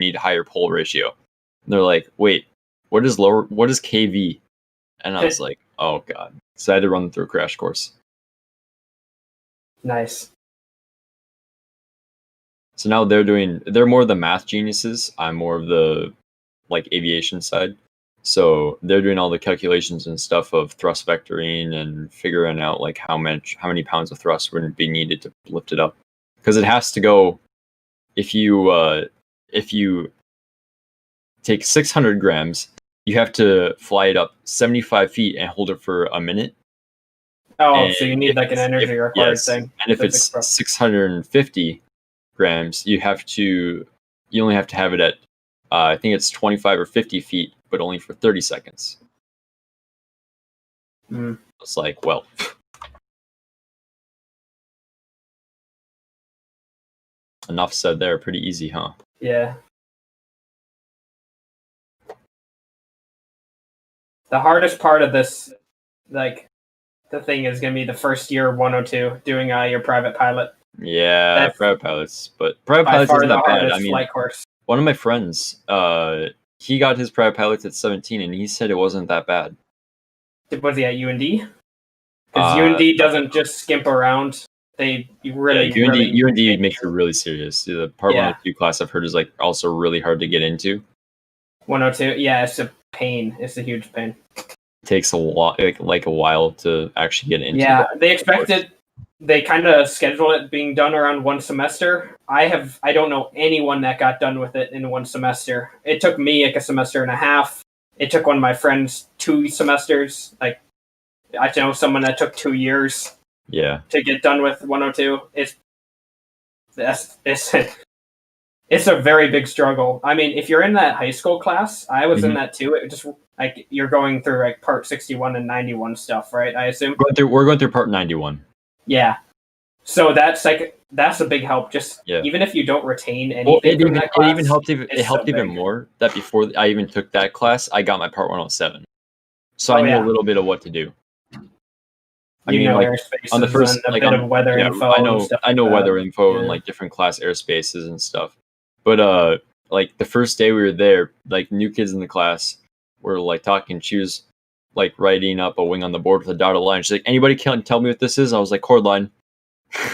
need higher pull ratio. And they're like, wait, what is KV? And I was like, oh god. So I had to run through a crash course. Nice. So now they're more the math geniuses. I'm more of the like aviation side. So they're doing all the calculations and stuff of thrust vectoring and figuring out like how many pounds of thrust would be needed to lift it up. Because it has to go, if you take 600 grams, you have to fly it up 75 feet and hold it for a minute. Oh, so you need like an energy required thing. And if it's 650 grams, you only have to have it at, I think it's 25 or 50 feet, but only for 30 seconds. It's like, well. Enough said there. Pretty easy, huh? Yeah. The hardest part of this, like, the thing is going to be the first year 102 doing your private pilot. Yeah, private pilots, but private pilots isn't that bad. I mean, flight course. One of my friends, he got his private pilots at 17, and he said it wasn't that bad. Was he at UND? Because UND doesn't just skimp around. UND makes it really serious. The Part 102 class I've heard is like also really hard to get into. 102, yeah, it's a pain. It's a huge pain. It takes a lot, like a while to actually get into. Yeah, they expected. They kind of schedule it being done around one semester. I don't know anyone that got done with it in one semester. It took me like a semester and a half. It took one of my friends 2 semesters. Like, I know someone that took 2 years. Yeah. To get done with 102. It's a very big struggle. I mean, if you're in that high school class, I was in that too. It just like you're going through like part 61 and 91 stuff, right? I assume. We're going through part 91. Yeah. So that's a big help. Just even if you don't retain anything from that class, it helped even more that before I even took that class, I got my part 107. So I knew a little bit of what to do. I mean, like on the first, like on weather info. I know weather info and like different class airspaces and stuff. But like the first day we were there, like new kids in the class were like talking. She was like writing up a wing on the board with a dotted line. She's like, "Anybody can tell me what this is?" I was like, "Chord line."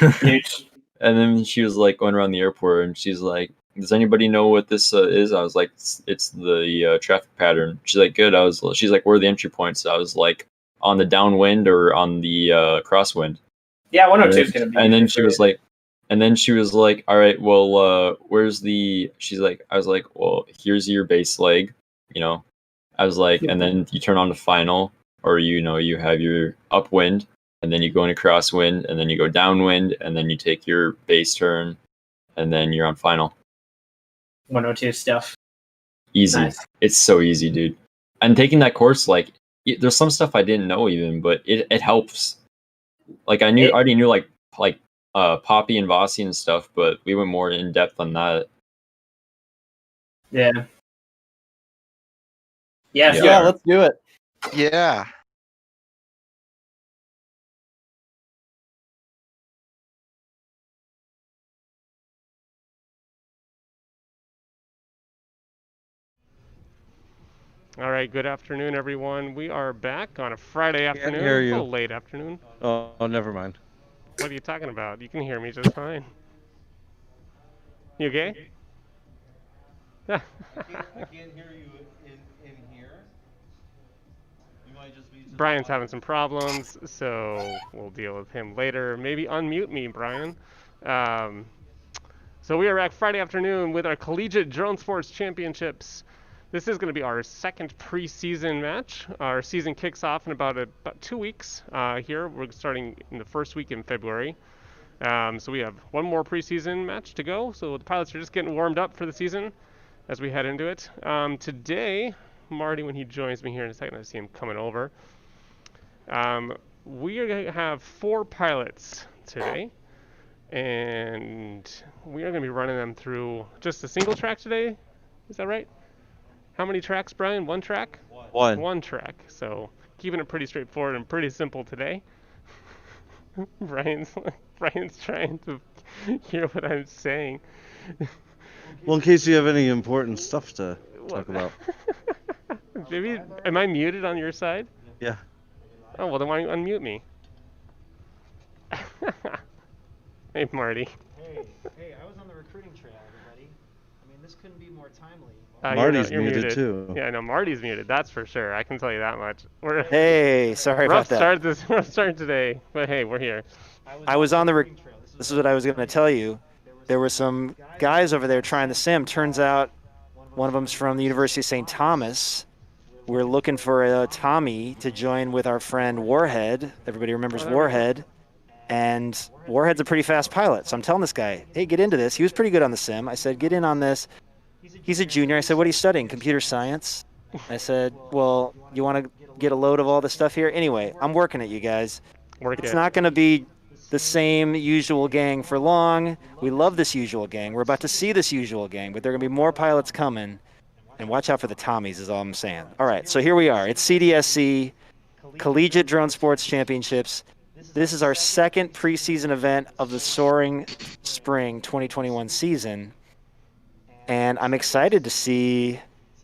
And then she was like going around the airport, and she's like, "Does anybody know what this is?" I was like, "It's the traffic pattern." She's like, "Good." She's like, "Where are the entry points?" I was like, "On the downwind or on the crosswind." Yeah, 102 is gonna be. And then she was like, "All right, well, where's the?" I was like, "Well, here's your base leg," you know. I was like, and then you turn on the final, or you have your upwind, and then you go into crosswind, and then you go downwind, and then you take your base turn, and then you're on final. 102 stuff. Easy. Nice. It's so easy, dude. And taking that course, like, there's some stuff I didn't know even, but it helps. Like I already knew like Poppy and Vossi and stuff, but we went more in depth on that. Yeah. Yeah, let's do it. Yeah. All right, good afternoon, everyone. We are back on a Friday afternoon. Can't hear you. Oh, late afternoon. Oh, never mind. What are you talking about? You can hear me just fine. You okay? I can't hear you in here. You might just be. Brian's having some problems, so we'll deal with him later. Maybe unmute me, Brian. So we are back Friday afternoon with our Collegiate Drone Sports Championships. This is going to be our second preseason match. Our season kicks off in about 2 weeks here. We're starting in the first week in February. So we have one more preseason match to go. So the pilots are just getting warmed up for the season as we head into it. Today, Marty, when he joins me here in a second, I see him coming over. We are going to have 4 pilots today. And we are going to be running them through just a single track today. Is that right? How many tracks, Brian? 1 track? One. 1 track. So keeping it pretty straightforward and pretty simple today. Brian's trying to hear what I'm saying. Well, in case you have any important stuff to talk about. Maybe, am I muted on your side? Yeah. Oh, well then why don't you unmute me? Hey, Marty. Hey, I was on the recruiting trail, everybody. I mean, this couldn't be more timely. Marty's you're muted too. Yeah, no, Marty's muted. That's for sure. I can tell you that much. Hey, sorry about that. Rough start today, but hey, we're here. I was on the. This is what I was going to tell you. There were some guys over there trying the sim. Turns out one of them's from the University of St. Thomas. We're looking for a Tommy to join with our friend Warhead. Everybody remembers Warhead. And Warhead's a pretty fast pilot. So I'm telling this guy, hey, get into this. He was pretty good on the sim. I said, get in on this. He's a junior. I said, what are you studying? Computer science? I said, well, you want to get a load of all this stuff here? Anyway, I'm working it, you guys. It's not going to be the same usual gang for long. We love this usual gang. We're about to see this usual gang, but there are going to be more pilots coming. And watch out for the Tommies is all I'm saying. All right, so here we are. It's CDSC, Collegiate Drone Sports Championships. This is our second preseason event of the Soaring Spring 2021 season. And I'm excited to see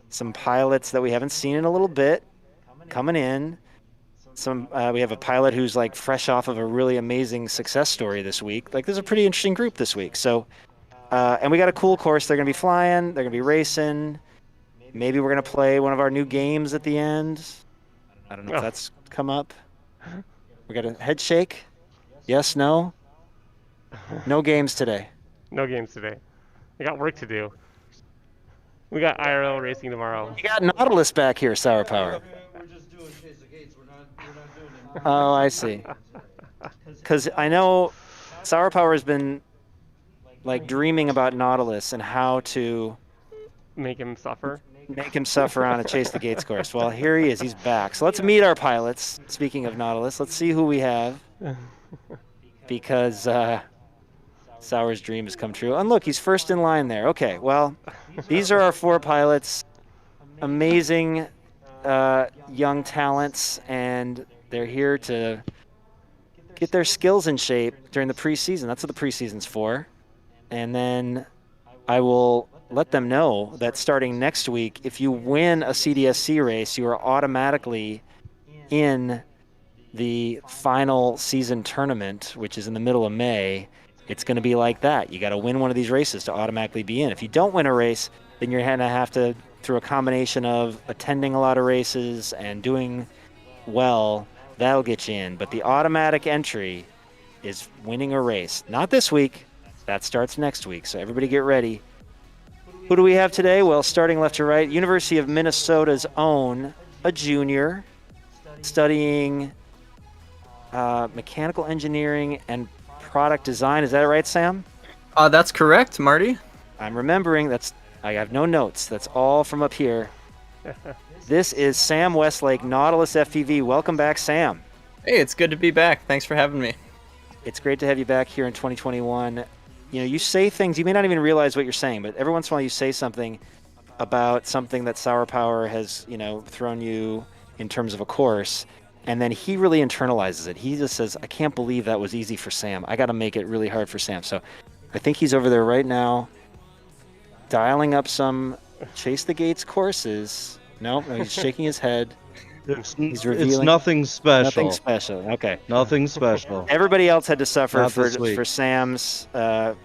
some pilots that we haven't seen in a little bit coming in. We have a pilot who's like fresh off of a really amazing success story this week. Like, there's a pretty interesting group this week. So, and we got a cool course. They're going to be flying. They're going to be racing. Maybe we're going to play one of our new games at the end. I don't know if that's come up. We got a head shake. Yes, no? No games today. No games today. We got work to do. We got IRL racing tomorrow. You got Nautilus back here, Sour Power. We're just doing Chase the Gates. We're not doing them. Oh, I see. Because I know Sour Power has been like dreaming about Nautilus and how to make him suffer on a Chase the Gates course. Well, here he is. He's back. So let's meet our pilots. Speaking of Nautilus, let's see who we have. Because Sour's dream has come true. And look, he's first in line there. Okay, well, these are our 4 pilots. Amazing young talents, and they're here to get their skills in shape during the preseason. That's what the preseason's for. And then I will let them know that starting next week, if you win a CDSC race, you are automatically in the final season tournament, which is in the middle of May. It's going to be like that. You got to win one of these races to automatically be in. If you don't win a race, then you're going to have to, through a combination of attending a lot of races and doing well, that'll get you in. But the automatic entry is winning a race. Not this week. That starts next week. So everybody get ready. Who do we have today? Well, starting left to right, University of Minnesota's own, a junior, studying mechanical engineering and product design. Is that right, Sam? That's correct, Marty. I'm remembering. I have no notes. That's all from up here. This is Sam Westlake, Nautilus FPV. Welcome back, Sam. Hey, it's good to be back. Thanks for having me. It's great to have you back here in 2021. You know, you say things, you may not even realize what you're saying, but every once in a while you say something about something that Sour Power has, thrown you in terms of a course, and then he really internalizes it. He just says, I can't believe that was easy for Sam. I got to make it really hard for Sam. So I think he's over there right now dialing up some Chase the Gates courses. No, he's shaking his head. He's revealing. It's nothing special. Nothing special. Okay. Nothing special. Everybody else had to suffer for Sam's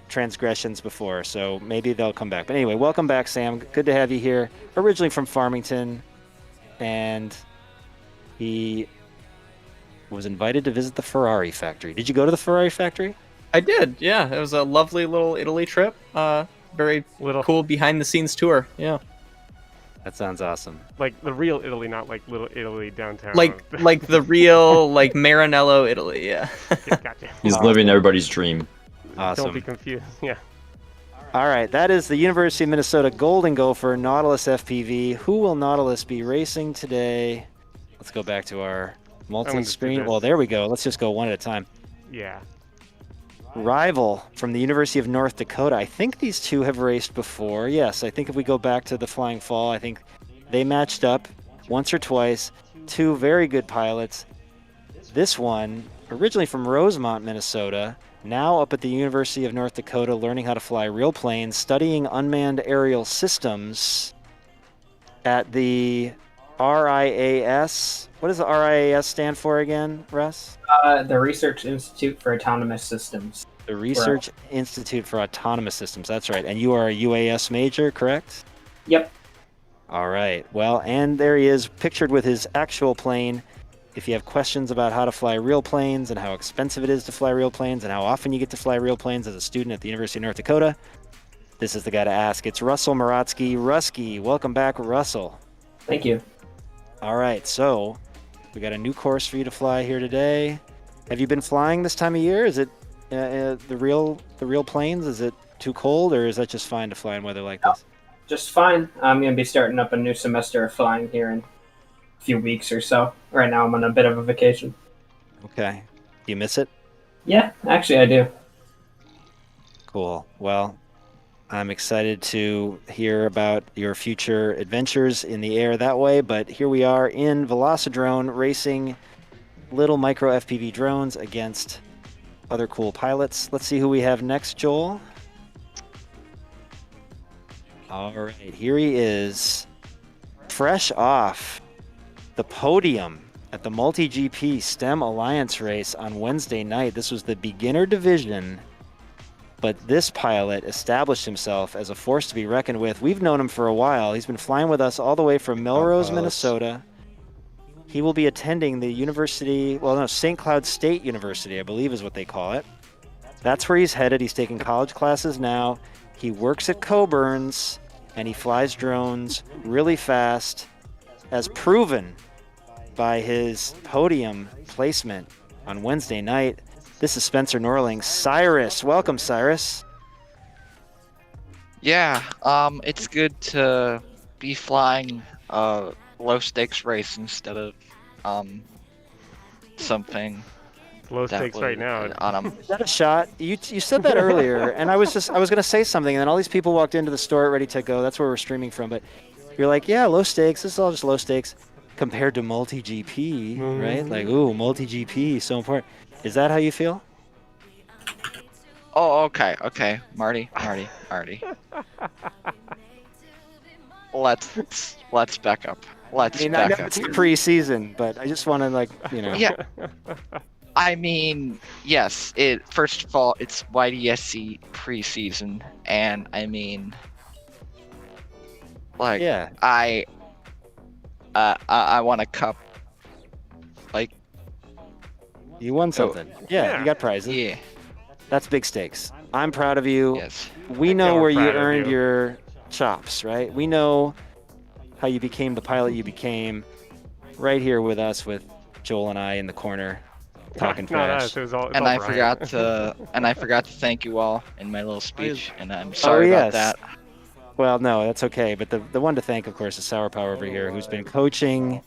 transgressions before, so maybe they'll come back. But anyway, welcome back, Sam. Good to have you here. Originally from Farmington, and he was invited to visit the Ferrari factory. Did you go to the Ferrari factory? I did, yeah. It was a lovely little Italy trip. Very cool behind-the-scenes tour, yeah. That sounds awesome. Like the real Italy, not like little Italy downtown. Like the real, like Maranello, Italy, yeah. Gotcha. He's living everybody's dream. Awesome. Don't be confused, yeah. All right, that is the University of Minnesota Golden Gopher Nautilus FPV. Who will Nautilus be racing today? Let's go back to our multi-screen. Well, there we go. Let's just go one at a time. Yeah. Rival from the University of North Dakota. I think these two have raced before. Yes, I think if we go back to the Flying Fall, I think they matched up once or twice. 2 very good pilots. This one, originally from Rosemont, Minnesota, Now up at the University of North Dakota, learning how to fly real planes, studying unmanned aerial systems at the RIAS. What does the RIAS stand for again, Russ? The Research Institute for Autonomous Systems. The Research Institute for Autonomous Systems. That's right. And you are a UAS major, correct? Yep. All right. Well, and there he is, pictured with his actual plane. If you have questions about how to fly real planes and how expensive it is to fly real planes and how often you get to fly real planes as a student at the University of North Dakota, this is the guy to ask. It's Russell Maratsky. Rusky, welcome back, Russell. Thank you. All right, so we got a new course for you to fly here today. Have you been flying this time of year? Is it the real planes? Is it too cold, or is that just fine to fly in weather like this? Just fine. I'm going to be starting up a new semester of flying here in a few weeks or so. Right now I'm on a bit of a vacation. Okay. Do you miss it? Yeah, actually I do. Cool. Well, I'm excited to hear about your future adventures in the air that way, but here we are in Velocidrone racing little micro FPV drones against other cool pilots. Let's see who we have next, Joel. All right, here he is, fresh off the podium at the Multi-GP STEM Alliance race on Wednesday night. This was the beginner division, but this pilot established himself as a force to be reckoned with. We've known him for a while. He's been flying with us all the way from Melrose, Minnesota. He will be attending the St. Cloud State University, I believe is what they call it. That's where he's headed. He's taking college classes now. He works at Coburn's, and he flies drones really fast, as proven by his podium placement on Wednesday night. This is Spencer Norling. Cyrus, welcome, Cyrus. Yeah, it's good to be flying a low stakes race instead of something low stakes right now. Is that a shot? You said that earlier, and I was gonna say something, and then all these people walked into the store ready to go. That's where we're streaming from, but you're like, yeah, low stakes. This is all just low stakes compared to multi-GP, right? Like, ooh, multi-GP, so important. Is that how you feel? Oh, okay, Marty. Let's back up. I know it's pre-season, but I just want to, Yeah. I mean, yes. First of all, it's YDSC preseason, and I mean, yeah. I won a cup. You won something. Yeah, you got prizes. Yeah. That's big stakes. I'm proud of you. Yes. We know where you earned your chops, right? We know how you became the pilot you became, right here with us, with Joel and I in the corner, talking trash. I forgot to thank you all in my little speech, and I'm sorry about that. Well, no, that's okay. But the one to thank, of course, is Sour Power over here, who's been coaching,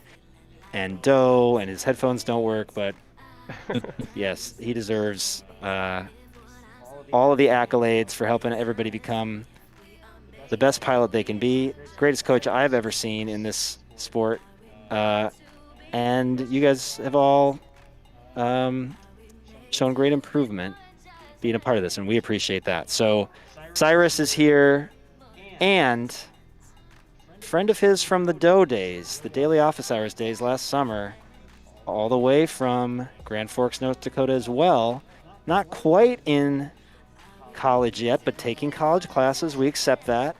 and Doe, and his headphones don't work, but yes, he deserves all of the accolades for helping everybody become the best pilot they can be. Greatest coach I've ever seen in this sport. And you guys have all shown great improvement being a part of this, and we appreciate that. So Cyrus is here, and a friend of his from the Doe days, the daily office hours days last summer, all the way from Grand Forks, North Dakota as well. Not quite in college yet, but taking college classes. We accept that.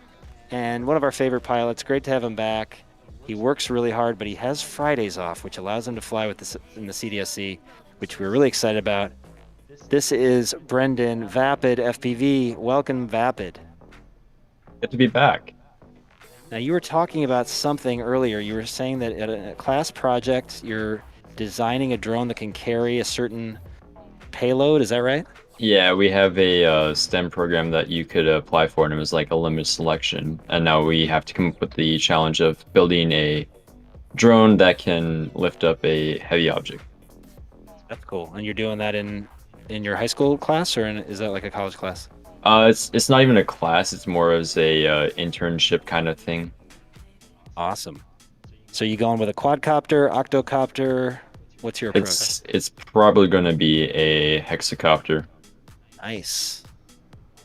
And one of our favorite pilots. Great to have him back. He works really hard, but he has Fridays off, which allows him to fly with this in the CDSC, which we're really excited about. This is Brendan Vapid FPV. Welcome, Vapid. Good to be back. Now, you were talking about something earlier. You were saying that at a class project, you're designing a drone that can carry a certain payload. Is that right? Yeah, we have a STEM program that you could apply for, and it was like a limited selection. And now we have to come up with the challenge of building a drone that can lift up a heavy object. That's cool. And you're doing that in your high school class, or is that like a college class? It's not even a class. It's more as a internship kind of thing. Awesome. So you going with a quadcopter, octocopter? What's your approach? It's probably going to be a hexacopter. Nice.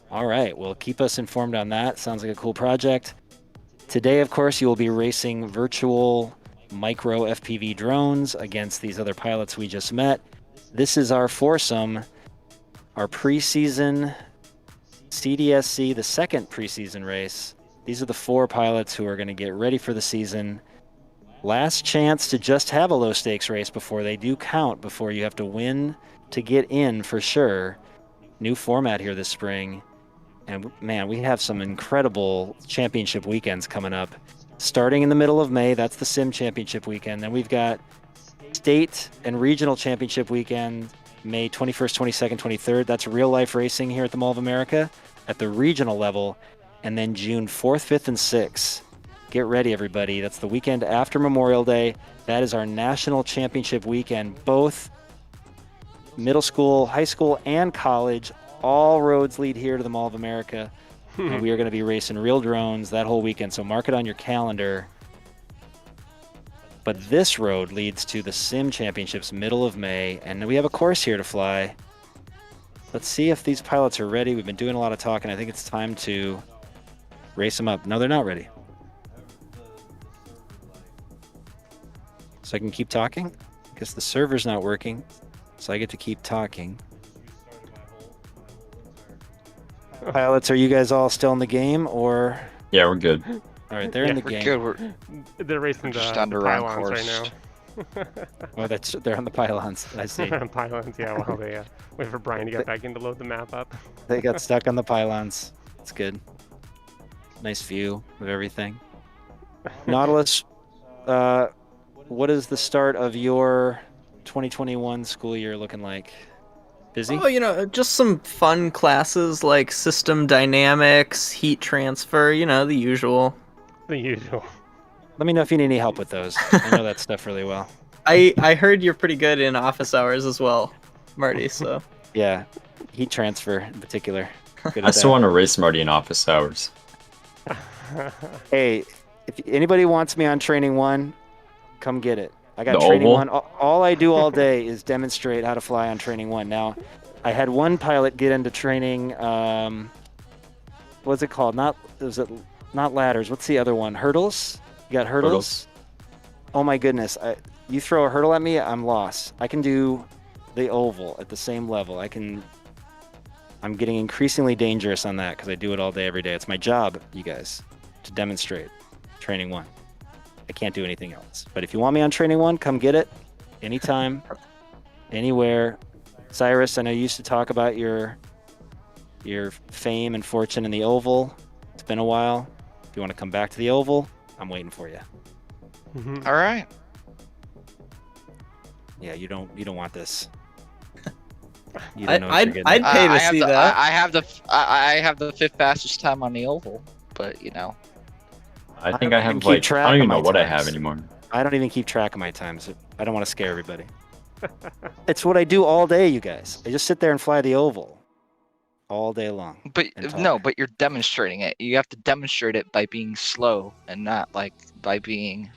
All right, well, keep us informed on that. Sounds like a cool project. Today, of course, you will be racing virtual micro FPV drones against these other pilots we just met. This is our foursome, our preseason CDSC, the second preseason race. These are the 4 pilots who are going to get ready for the season. Last chance to just have a low stakes race before they do count, before you have to win to get in for sure. New format here this spring. And man, we have some incredible championship weekends coming up. Starting in the middle of May, that's the Sim Championship weekend. Then we've got state and regional championship weekend, May 21st, 22nd, 23rd. That's real life racing here at the Mall of America at the regional level. And then June 4th, 5th, and 6th. Get ready, everybody. That's the weekend after Memorial Day. That is our national championship weekend. Both middle school, high school, and college. All roads lead here to the Mall of America. And we are going to be racing real drones that whole weekend. So mark it on your calendar. But this road leads to the Sim Championships middle of May. And we have a course here to fly. Let's see if these pilots are ready. We've been doing a lot of talking. I think it's time to race them up. No, they're not ready. So I can keep talking? I guess the server's not working. So I get to keep talking. Pilots, are you guys all still in the game, or? Yeah, we're good. All right, they're in the game. Good. They're racing Just the under round pylons right course. now. Oh, they're on the pylons. I see. Pylons, yeah. Well, they wait for Brian to get back in to load the map up. They got stuck on the pylons. That's good. Nice view of everything. Nautilus, what is the start of your 2021 school year looking like? Busy? Oh, just some fun classes like system dynamics, heat transfer, the usual. The usual. Let me know if you need any help with those. I know that stuff really well. I heard you're pretty good in office hours as well, Marty, so. Yeah, heat transfer in particular. Good I at still that. want to race Marty in office hours. Hey, if anybody wants me on Training 1, come get it. I got The Training oval? 1. All I do all day is demonstrate how to fly on Training 1. Now, I had one pilot get into training, what's it called? Not ladders. What's the other one? Hurdles? You got hurdles? Oh my goodness. You throw a hurdle at me, I'm lost. I can do the oval at the same level. I'm getting increasingly dangerous on that because I do it all day, every day. It's my job, you guys, to demonstrate Training 1. I can't do anything else. But if you want me on Training 1, come get it. Anytime, anywhere. Cyrus, I know you used to talk about your fame and fortune in the oval. It's been a while. If you want to come back to the oval, I'm waiting for you. All right. Yeah, you don't want this. You don't know what you're getting I'd at. pay to see that. I have the 5th fastest time on the oval, but I think I have keep like, track I don't of even my know what I times. have anymore. I don't even keep track of my times. I don't want to scare everybody. It's what I do all day, you guys. I just sit there and fly the oval all day long. But and talk. no, but you're demonstrating it. You have to demonstrate it by being slow and not like by being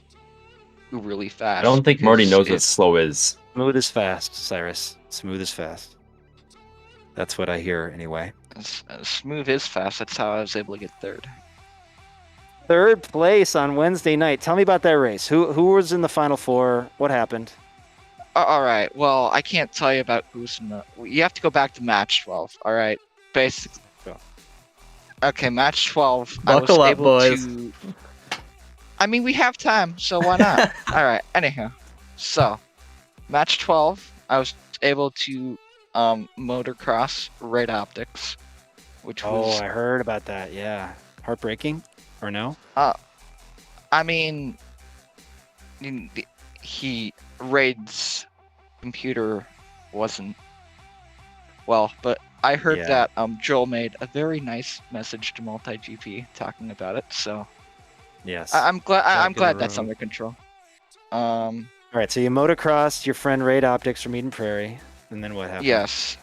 really fast. I don't think Marty because knows what it's- slow is. Smooth is fast, Cyrus. Smooth is fast. That's what I hear anyway. Smooth is fast. That's how I was able to get 3rd. 3rd place on Wednesday night. Tell me about that race. Who was in the final 4? What happened? All right. Well, I can't tell you about who's in the. You have to go back to match 12. All right. Basically. Go. Okay, match 12. Buckle I was up, able boys. To... I mean, we have time, so why not? All right. Anyhow, so match 12, I was able to motocross Red Optics, which was. I heard about that. Yeah, heartbreaking, or no? I mean, Raid's computer wasn't well, but I heard Yeah. that Joel made a very nice message to MultiGP talking about it. So Yes. I'm glad. I'm Back in glad the that's room. under control. All right. So you motocrossed your friend Raid Optics from Eden Prairie, and then what happened? Yes,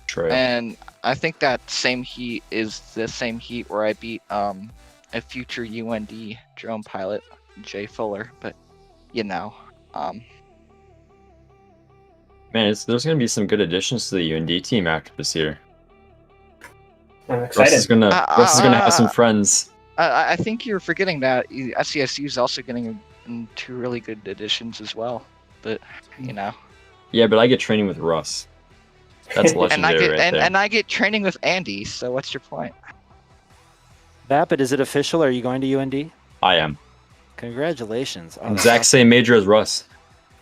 Trail. and I think that same heat is the same heat where I beat a future UND drone pilot, Jay Fuller. But Man, there's going to be some good additions to the UND team after this year. I'm excited. Russ is gonna have some friends. I think you're forgetting that SCSU is also getting 2 really good additions as well. But you know. Yeah, but I get training with Russ. That's legendary right there. And I get training with Andy. So what's your point? Vapid, is it official? Are you going to UND? I am. Congratulations. Oh, Exact same major as Russ.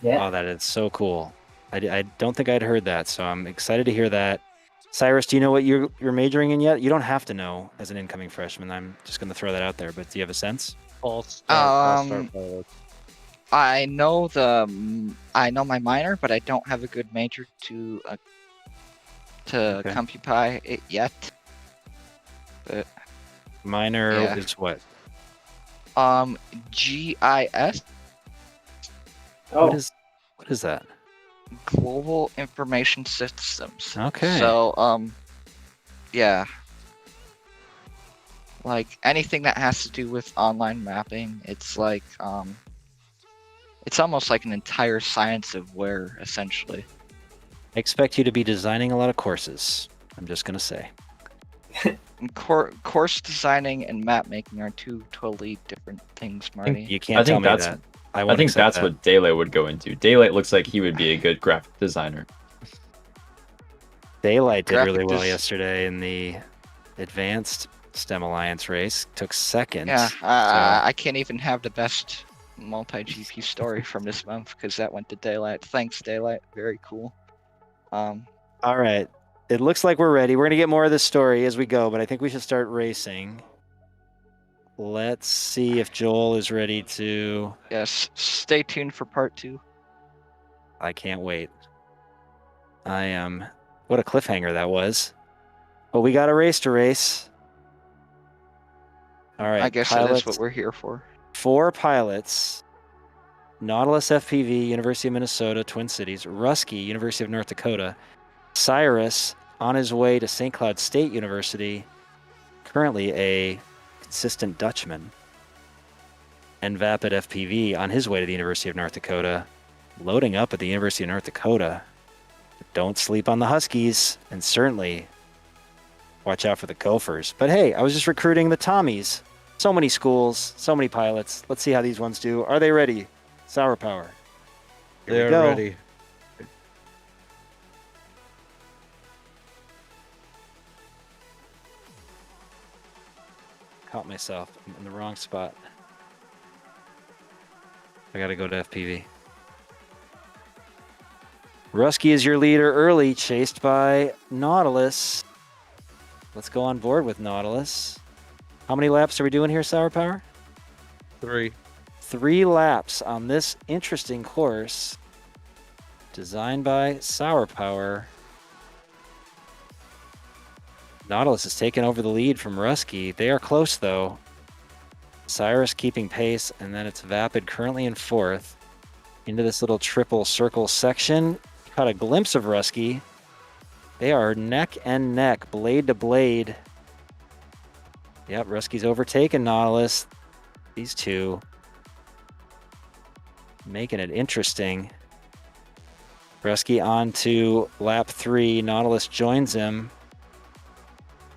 Yeah. Oh, that is so cool. I don't think I'd heard that, so I'm excited to hear that. Cyrus, do you know what you're majoring in yet? You don't have to know as an incoming freshman. I'm just going to throw that out there, but do you have a sense? I know my minor, but I don't have a good major to compupy it yet. But minor is what? GIS. Oh. What is that? Global Information Systems. Okay. So yeah. Like anything that has to do with online mapping, it's like it's almost like an entire science of where, essentially. I expect you to be designing a lot of courses. I'm just going to say. Course designing and map making are 2 totally different things, Marty. You can't tell me that. I think that's what Daylight would go into. Daylight looks like he would be a good graphic designer. Daylight did really well yesterday in the advanced STEM Alliance race. Took second. Yeah, I can't even have the best multi-GP story from this month because that went to Daylight. Thanks, Daylight. Very cool. All right. It looks like we're ready. We're going to get more of this story as we go, but I think we should start racing. Let's see if Joel is ready to... Yes, stay tuned for part 2. I can't wait. I am... What a cliffhanger that was. But we got a race to race. All right, I guess that's what we're here for. 4 pilots. Nautilus FPV, University of Minnesota, Twin Cities. Rusky, University of North Dakota. Cyrus, on his way to St. Cloud State University. Currently a consistent Dutchman. And Vapid FPV on his way to the University of North Dakota. Loading up at the University of North Dakota. Don't sleep on the Huskies. And certainly watch out for the Gophers. But hey, I was just recruiting the Tommies. So many schools, so many pilots. Let's see how these ones do. Are they ready? Sour Power. They're ready. Caught myself. I'm in the wrong spot. I gotta go to FPV. Rusky is your leader early, chased by Nautilus. Let's go on board with Nautilus. How many laps are we doing here, Sour Power? 3. 3 laps on this interesting course. Designed by Sour Power. Nautilus has taken over the lead from Rusky. They are close, though. Cyrus keeping pace, and then it's Vapid currently in 4th. Into this little triple circle section. Caught a glimpse of Rusky. They are neck and neck, blade to blade. Yep, Rusky's overtaken Nautilus. These two making it interesting. Rusky on to lap 3. Nautilus joins him.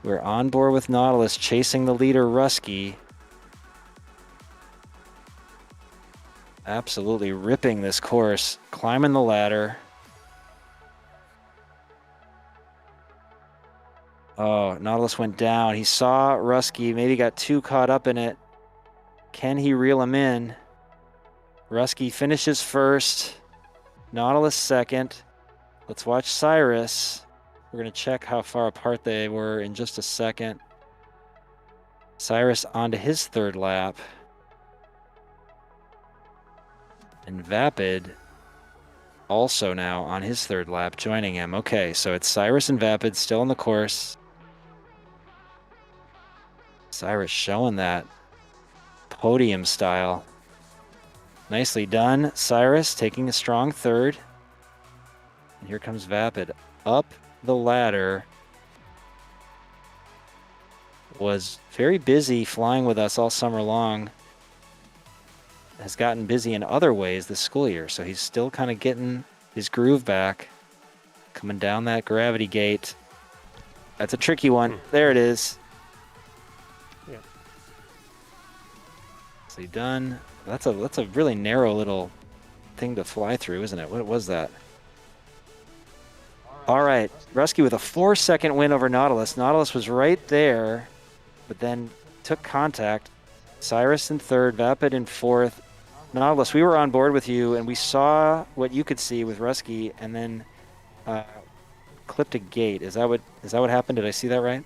We're on board with Nautilus, chasing the leader, Rusky. Absolutely ripping this course, climbing the ladder. Oh, Nautilus went down. He saw Rusky, maybe got too caught up in it. Can he reel him in? Rusky finishes first. Nautilus second. Let's watch Cyrus. We're going to check how far apart they were in just a second. Cyrus onto his 3rd lap. And Vapid also now on his 3rd lap, joining him. Okay, so it's Cyrus and Vapid still on the course. Cyrus showing that podium style. Nicely done. Cyrus taking a strong 3rd. And here comes Vapid up the ladder. Was very busy flying with us all summer long. Has gotten busy in other ways this school year, so he's still kind of getting his groove back. Coming down that gravity gate. That's a tricky one. There it is. Yeah. So done. That's a really narrow little thing to fly through, isn't it? What was that? All right, Rusky with a 4-second win over Nautilus. Nautilus was right there, but then took contact. Cyrus in third, Vapid in fourth. Nautilus, we were on board with you, and we saw what you could see with Rusky, and then clipped a gate. Is that what happened? Did I see that right?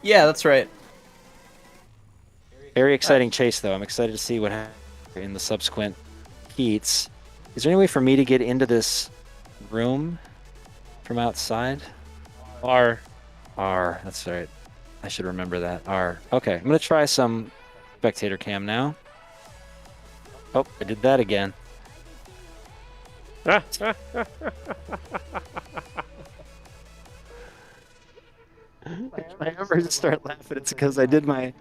Yeah, that's right. Very exciting chase, though. I'm excited to see what happens in the subsequent heats. Is there any way for me to get into this room from outside? R. That's right. I should remember that. R. Okay, I'm going to try some spectator cam now. Oh, I did that again. If I ever start laughing, it's because I did my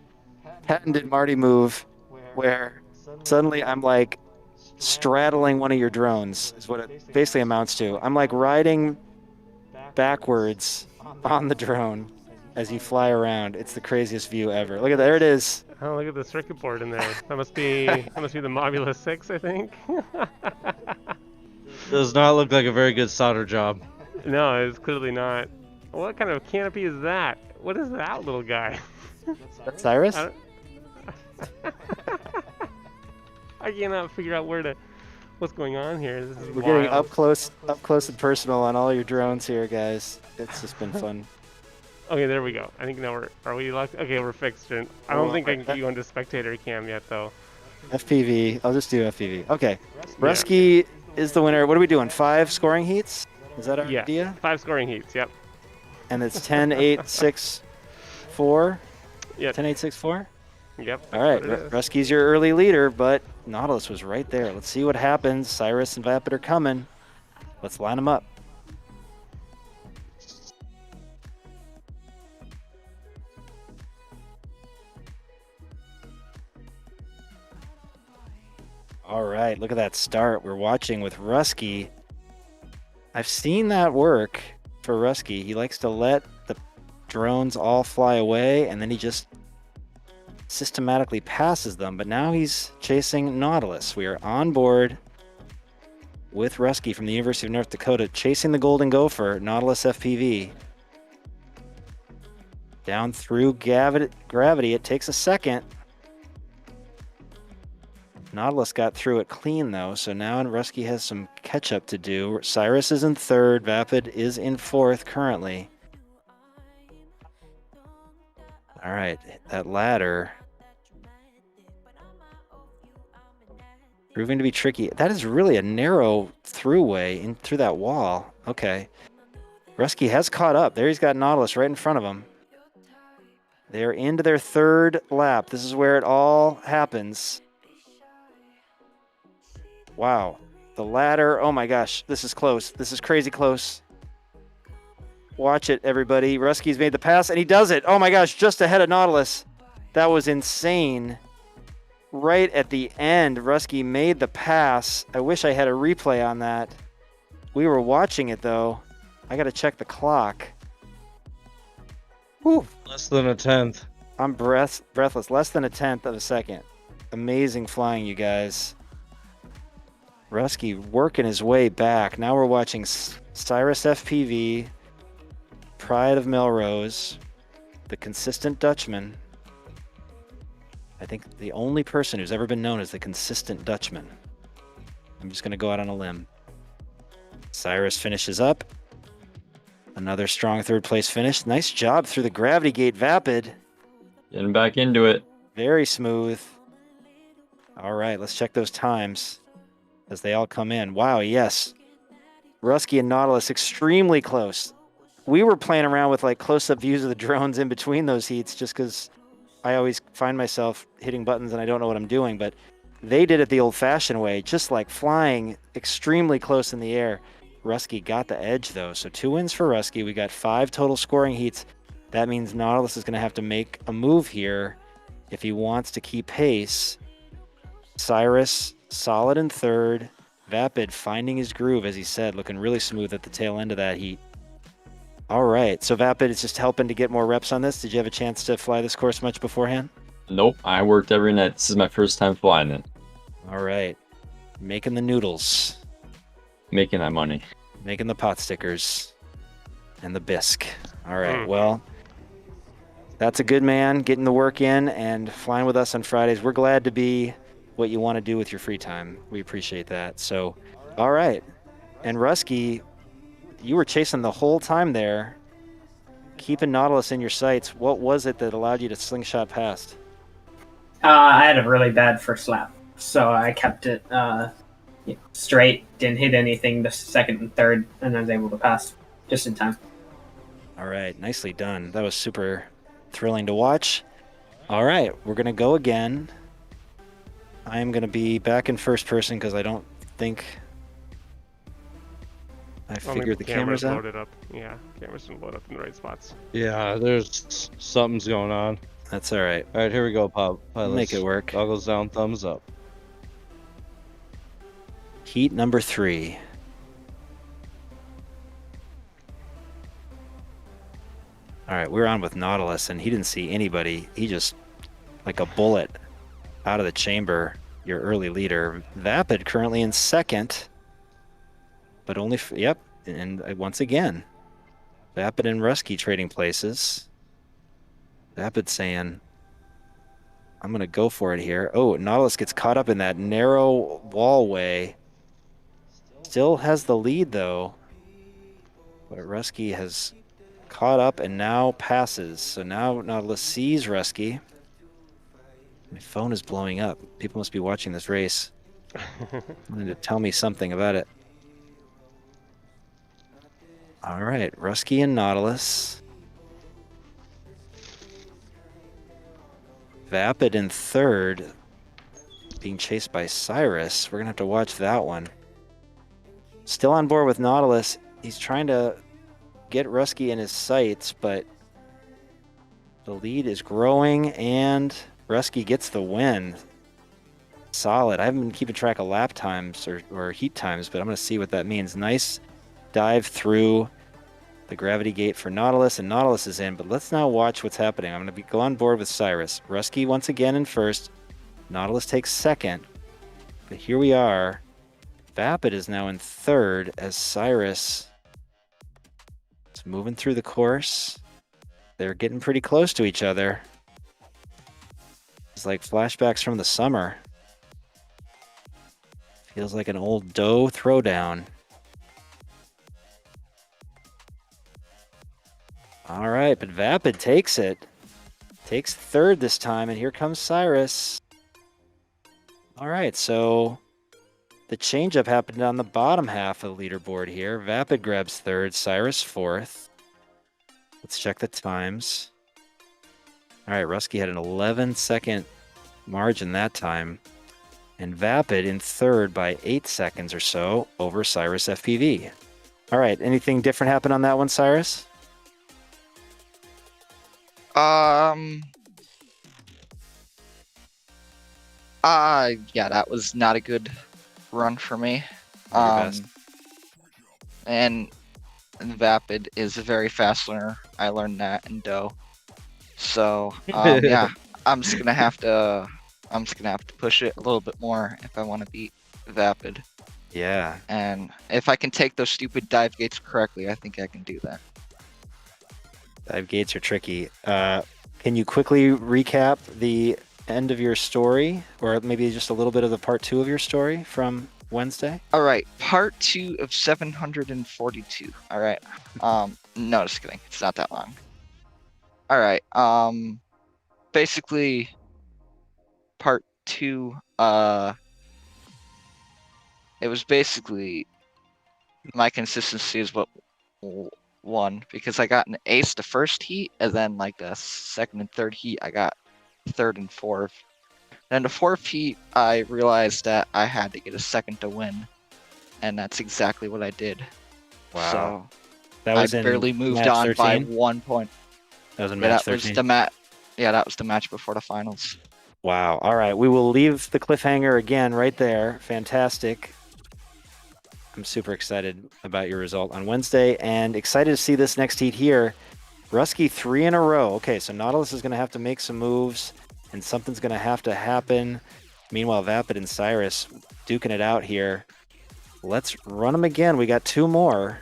patented Marty move where suddenly I'm like straddling one of your drones, is what it basically amounts to. I'm like riding backwards on the drone as you fly around. It's the craziest view ever. Look at that. There it is. Oh, look at the circuit board in there. That must be the Mobula 6, I think. Does not look like a very good solder job. No, it's clearly not. What kind of canopy is that? What is that little guy? That's Cyrus? I cannot figure out what's going on here. This is We're wild. getting up close and personal on all your drones here, guys. It's just been fun. Okay, there we go. I think now are we locked? Okay, we're fixed. I don't think I can get you onto spectator cam yet, though. FPV. I'll just do FPV. Okay. Rusky is the winner. What are we doing? 5 scoring heats? Is that our idea? 5 scoring heats, yep. And it's 10, 8, 6, 4? Yep. 10, 8, 6, 4? Yep. All right. Rusky's your early leader, but Nautilus was right there. Let's see what happens. Cyrus and Vapid are coming. Let's line them up. All right, look at that start. We're watching with Rusky. I've seen that work for Rusky. He likes to let the drones all fly away, and then he just systematically passes them. But now he's chasing Nautilus. We are on board with Rusky from the University of North Dakota, chasing the Golden Gopher, Nautilus FPV. Down through gravity. It takes a second. Nautilus got through it clean, though, so now Rusky has some catch-up to do. Cyrus is in third. Vapid is in fourth currently. All right, that ladder. Proving to be tricky. That is really a narrow throughway in through that wall. Okay. Rusky has caught up. There he's got Nautilus right in front of him. They're into their third lap. This is where it all happens. Wow. The ladder. Oh my gosh. This is close. This is crazy close. Watch it, everybody. Rusky's made the pass, and he does it. Oh my gosh. Just ahead of Nautilus. That was insane. Right at the end, Rusky made the pass. I wish I had a replay on that. We were watching it, though. I got to check the clock. Whew. Less than a tenth. I'm breathless. Less than a tenth of a second. Amazing flying, you guys. Rusky working his way back. Now we're watching Cyrus FPV, Pride of Melrose, the consistent Dutchman. I think the only person who's ever been known as the consistent Dutchman. I'm just going to go out on a limb. Cyrus finishes up. Another strong third place finish. Nice job through the gravity gate, Vapid. Getting back into it. Very smooth. All right, let's check those times as they all come in. Wow, yes. Rusky and Nautilus extremely close. We were playing around with like close-up views of the drones in between those heats just because I always find myself hitting buttons and I don't know what I'm doing, but they did it the old-fashioned way, just like flying extremely close in the air. Rusky got the edge, though, so 2 wins for Rusky. We got 5 total scoring heats. That means Nautilus is going to have to make a move here if he wants to keep pace. Cyrus, solid in third. Vapid finding his groove, as he said, looking really smooth at the tail end of that heat. All right. So Vapid is just helping to get more reps on this. Did you have a chance to fly this course much beforehand? Nope, I worked every night. This is my first time flying it. All right. Making the noodles. Making that money. Making the pot stickers. And the bisque. All right. Well, that's a good man getting the work in and flying with us on Fridays. We're glad to be what you want to do with your free time. We appreciate that. So, all right. And Rusky, you were chasing the whole time there, keeping Nautilus in your sights. What was it that allowed you to slingshot past? I had a really bad first lap, so I kept it straight, didn't hit anything the second and third, and I was able to pass just in time. All right, nicely done. That was super thrilling to watch. All right, we're going to go again. I am going to be back in first person because I don't think I figured the cameras out. Loaded up. Yeah, cameras didn't load up in the right spots. Yeah, there's something's going on. That's all right. All right, here we go, Pop. Make it work. Goggles down, thumbs up. Heat number 3. All right, we're on with Nautilus, and he didn't see anybody. He just, like a bullet out of the chamber, your early leader. Vapid currently in second, but only, yep, and once again, Vapid and Rusky trading places. Vapid saying, I'm going to go for it here. Oh, Nautilus gets caught up in that narrow wallway. Still has the lead, though. But Rusky has caught up and now passes. So now Nautilus sees Rusky. My phone is blowing up. People must be watching this race. Wanting to tell me something about it. All right, Rusky and Nautilus. Vapid in third, being chased by Cyrus. We're going to have to watch that one. Still on board with Nautilus. He's trying to get Rusky in his sights, but the lead is growing, and Rusky gets the win. Solid. I haven't been keeping track of lap times or heat times, but I'm going to see what that means. Nice dive through the gravity gate for Nautilus, and Nautilus is in, but let's now watch what's happening. I'm going to go on board with Cyrus. Rusky once again in first. Nautilus takes second. But here we are. Vapid is now in third as Cyrus is moving through the course. They're getting pretty close to each other. It's like flashbacks from the summer. Feels like an old doe throwdown. All right, but Vapid takes it. Takes third this time, and here comes Cyrus. All right, so the changeup happened on the bottom half of the leaderboard here. Vapid grabs third, Cyrus fourth. Let's check the times. All right, Rusky had an 11-second margin that time. And Vapid in third by 8 seconds or so over Cyrus FPV. All right, anything different happen on that one, Cyrus? Yeah, that was not a good run for me. And Vapid is a very fast learner. I learned that in Doe. So, yeah, I'm just gonna have to push it a little bit more if I want to beat Vapid. Yeah. And if I can take those stupid dive gates correctly, I think I can do that. Dive gates are tricky. Can you quickly recap the end of your story, or maybe just a little bit of the part 2 of your story from Wednesday? All right, part 2 of 742. All right. No, just kidding. It's not that long. All right. Basically, part 2. It was basically my consistency is what won, because I got an ace the first heat, and then like the second and third heat I got third and fourth. Then the fourth heat I realized that I had to get a second to win, and that's exactly what I did. Wow. So that was I barely moved on 13? By 1 point. That was in match 13? Was the yeah, that was the match before the finals. Wow. All right, we will leave the cliffhanger again right there. Fantastic. I'm super excited about your result on Wednesday and excited to see this next heat here. Rusky 3 in a row. Okay, so Nautilus is going to have to make some moves and something's going to happen. Meanwhile, Vapid and Cyrus duking it out here. Let's run them again. We got 2 more.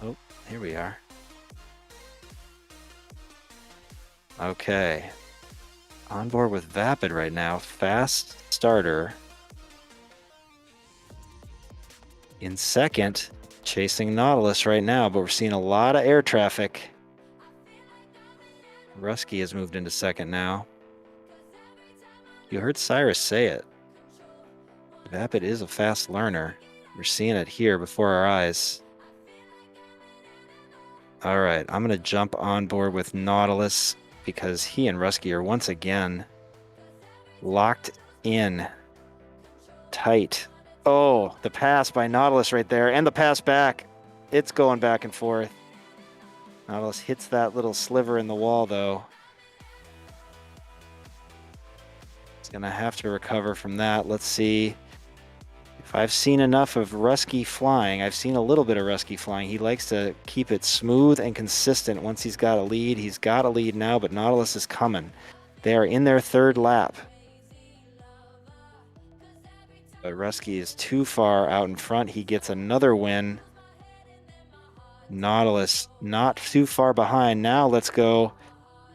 Oh, here we are. Okay. On board with Vapid right now. Fast starter. In second, chasing Nautilus right now, but we're seeing a lot of air traffic. Rusky has moved into second now. You heard Cyrus say it. Vapid is a fast learner. We're seeing it here before our eyes. All right, I'm going to jump on board with Nautilus because he and Rusky are once again locked in tight. Oh, the pass by Nautilus right there and the pass back. It's going back and forth. Nautilus hits that little sliver in the wall, though. He's going to have to recover from that. Let's see if I've seen enough of Rusky flying. I've seen a little bit of Rusky flying. He likes to keep it smooth and consistent once he's got a lead. He's got a lead now, but Nautilus is coming. They are in their third lap. But Rusky is too far out in front. He gets another win. Nautilus not too far behind. Now let's go.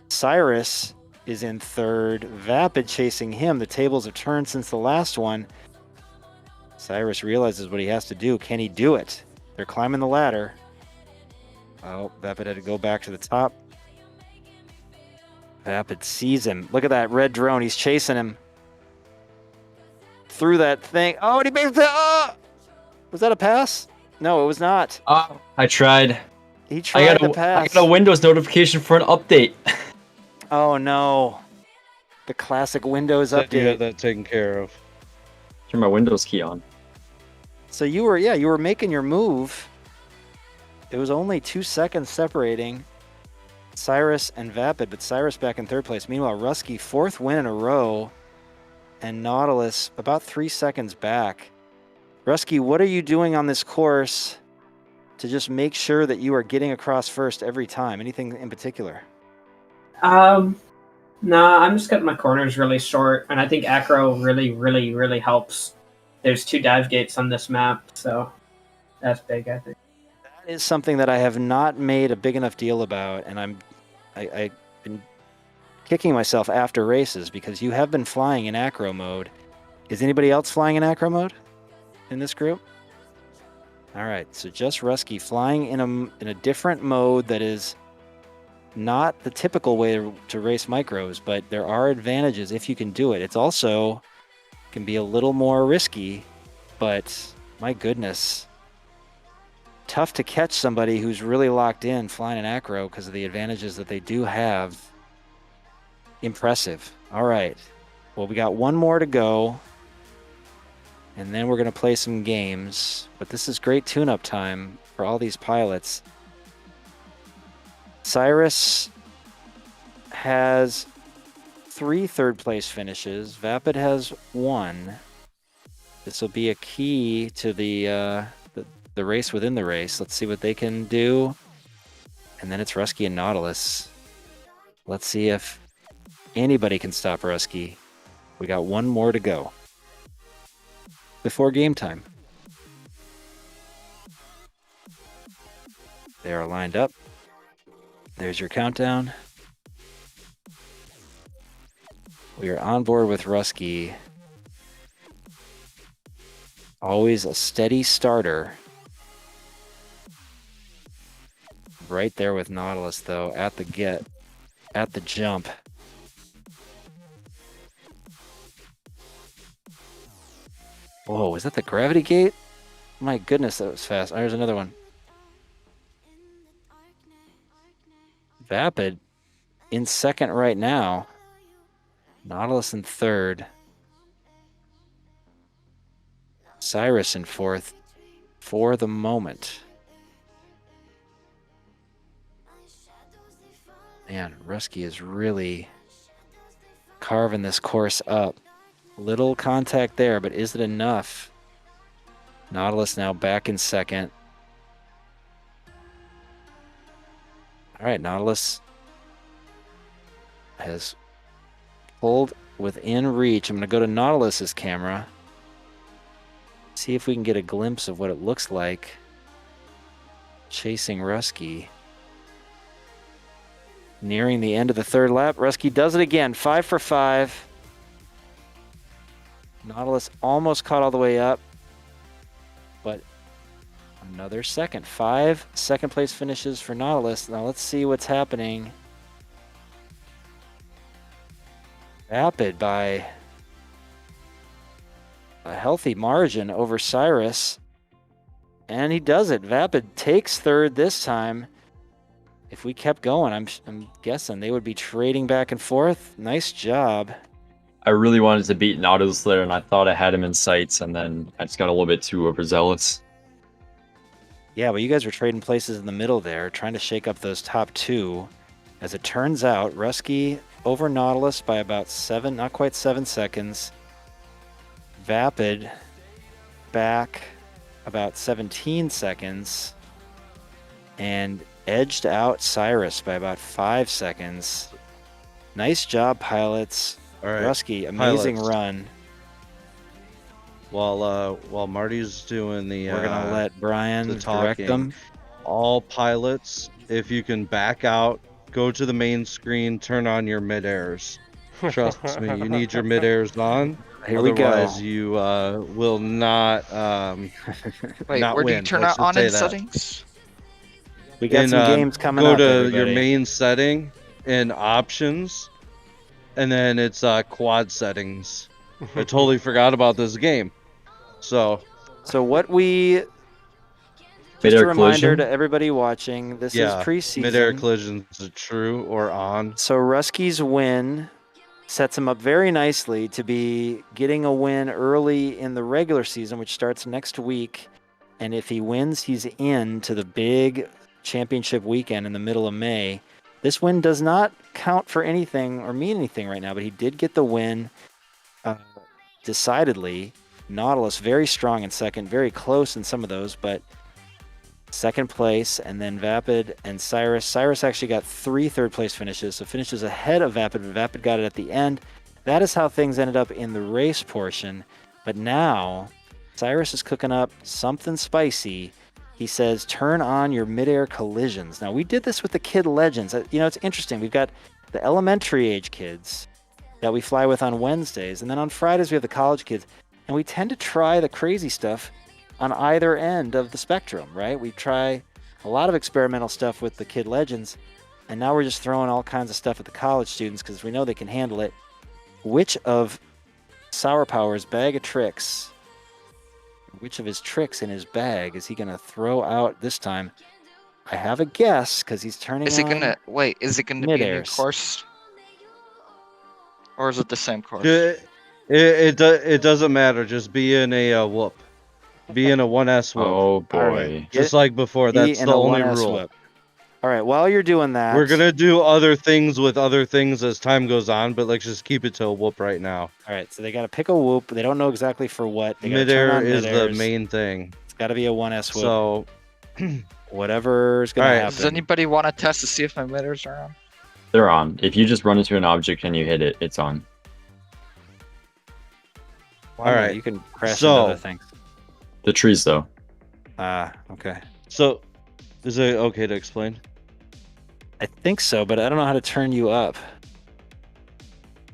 Cyrus is in third. Vapid chasing him. The tables have turned since the last one. Cyrus realizes what he has to do. Can he do it? They're climbing the ladder. Oh, Vapid had to go back to the top. Vapid sees him. Look at that red drone. He's chasing him. Through that thing. Oh, and he made it. Oh! Was that a pass? No, it was not. I tried. He tried to pass. I got a Windows notification for an update. Oh no. The classic Windows update. You got that taken care of. Turn my Windows key on. So you were making your move. It was only 2 seconds separating Cyrus and Vapid, but Cyrus back in third place. Meanwhile, Rusky, 4th win in a row, and Nautilus about 3 seconds back. Rusky, what are you doing on this course to just make sure that you are getting across first every time? Anything in particular? No, I'm just cutting my corners really short, and I think acro really helps. There's 2 dive gates on this map, so that's big, I think. That is something that I have not made a big enough deal about, and I've been kicking myself after races because you have been flying in acro mode. Is anybody else flying in acro mode in this group? All right, so just Rusky flying in a different mode that is not the typical way to race micros, but there are advantages if you can do it. It's also can be a little more risky, but my goodness, tough to catch somebody who's really locked in flying an acro because of the advantages that they do have. Impressive. All right, well, we got 1 more to go, and then we're going to play some games, but this is great tune-up time for all these pilots. Cyrus has 3 third-place finishes. Vapid has 1. This will be a key to the race within the race. Let's see what they can do. And then it's Rusky and Nautilus. Let's see if anybody can stop Rusky. We got 1 more to go before game time. They are lined up. There's your countdown. We are on board with Rusky. Always a steady starter. Right there with Nautilus, though, at the jump. Whoa, was that the gravity gate? My goodness, that was fast. Oh, there's another one. Vapid in second right now. Nautilus in third. Cyrus in fourth for the moment. Man, Rusky is really carving this course up. Little contact there, but is it enough? Nautilus now back in second. All right, Nautilus has pulled within reach. I'm going to go to Nautilus's camera. See if we can get a glimpse of what it looks like chasing Rusky. Nearing the end of the third lap. Rusky does it again. 5 for 5. Nautilus almost caught all the way up. But another second. 5 second place finishes for Nautilus. Now let's see what's happening. Vapid by a healthy margin over Cyrus. And he does it. Vapid takes third this time. If we kept going, I'm guessing they would be trading back and forth. Nice job. I really wanted to beat Nautilus there, and I thought I had him in sights, and then I just got a little bit too overzealous. Yeah, but you guys were trading places in the middle there, trying to shake up those top two. As it turns out, Rusky over Nautilus by about 7, not quite 7 seconds. Vapid back about 17 seconds. And edged out Cyrus by about 5 seconds. Nice job, pilots. All right, Rusky, amazing pilots. run. While Marty's doing the We're gonna let Brian the direct talking, them. all pilots, if you can back out, go to the main screen, turn on your mid-airs. Trust me, you need your mid-airs on. Here we go. Otherwise, you will not Wait, not where do you win. turn Let's it on just say in that. settings? We got some games coming go up. to everybody. your main setting in options, and then it's quad settings. I totally forgot about this game. So what we just Mid-air a reminder collision? to everybody watching, this is preseason. mid-air collisions are true or on. So Rusky's win sets him up very nicely to be getting a win early in the regular season, which starts next week. And if he wins, he's in to the big championship weekend in the middle of May. This win does not count for anything or mean anything right now, but he did get the win decidedly. Nautilus very strong in second, very close in some of those, but second place, and then Vapid and Cyrus. Cyrus actually got 3 third-place finishes, so finishes ahead of Vapid, but Vapid got it at the end. That is how things ended up in the race portion. But now, Cyrus is cooking up something spicy. He says, turn on your mid-air collisions. Now, we did this with the Kid Legends. You know, it's interesting. We've got the elementary age kids that we fly with on Wednesdays, and then on Fridays we have the college kids. And we tend to try the crazy stuff on either end of the spectrum, right? We try a lot of experimental stuff with the Kid Legends, and now we're just throwing all kinds of stuff at the college students because we know they can handle it. Which of Sour Power's bag of tricks, which of his tricks in his bag is he going to throw out this time? I have a guess because he's turning Is it on gonna wait? Is it gonna be a new mid-airs. course, or is it the same course? It doesn't matter. Just be in a whoop. Be in a 1S whoop. Oh boy. All right. Just like before. Be That's in the a only 1S rule. whip. All right, while you're doing that, We're gonna do other things with other things as time goes on, but let's just keep it to a whoop right now. All right, so they got to pick a whoop. They don't know exactly for what. They gotta turn Mid-air on is the mid-airs. main thing. It's got to be a 1S whoop. So Whatever's going All to right, happen. Does anybody want to test to see if my mitters are on? They're on. If you just run into an object and you hit it, it's on. Well, I know Alright, you can crash so- into other things. The trees, though. Okay. So, is it okay to explain? I think so, but I don't know how to turn you up.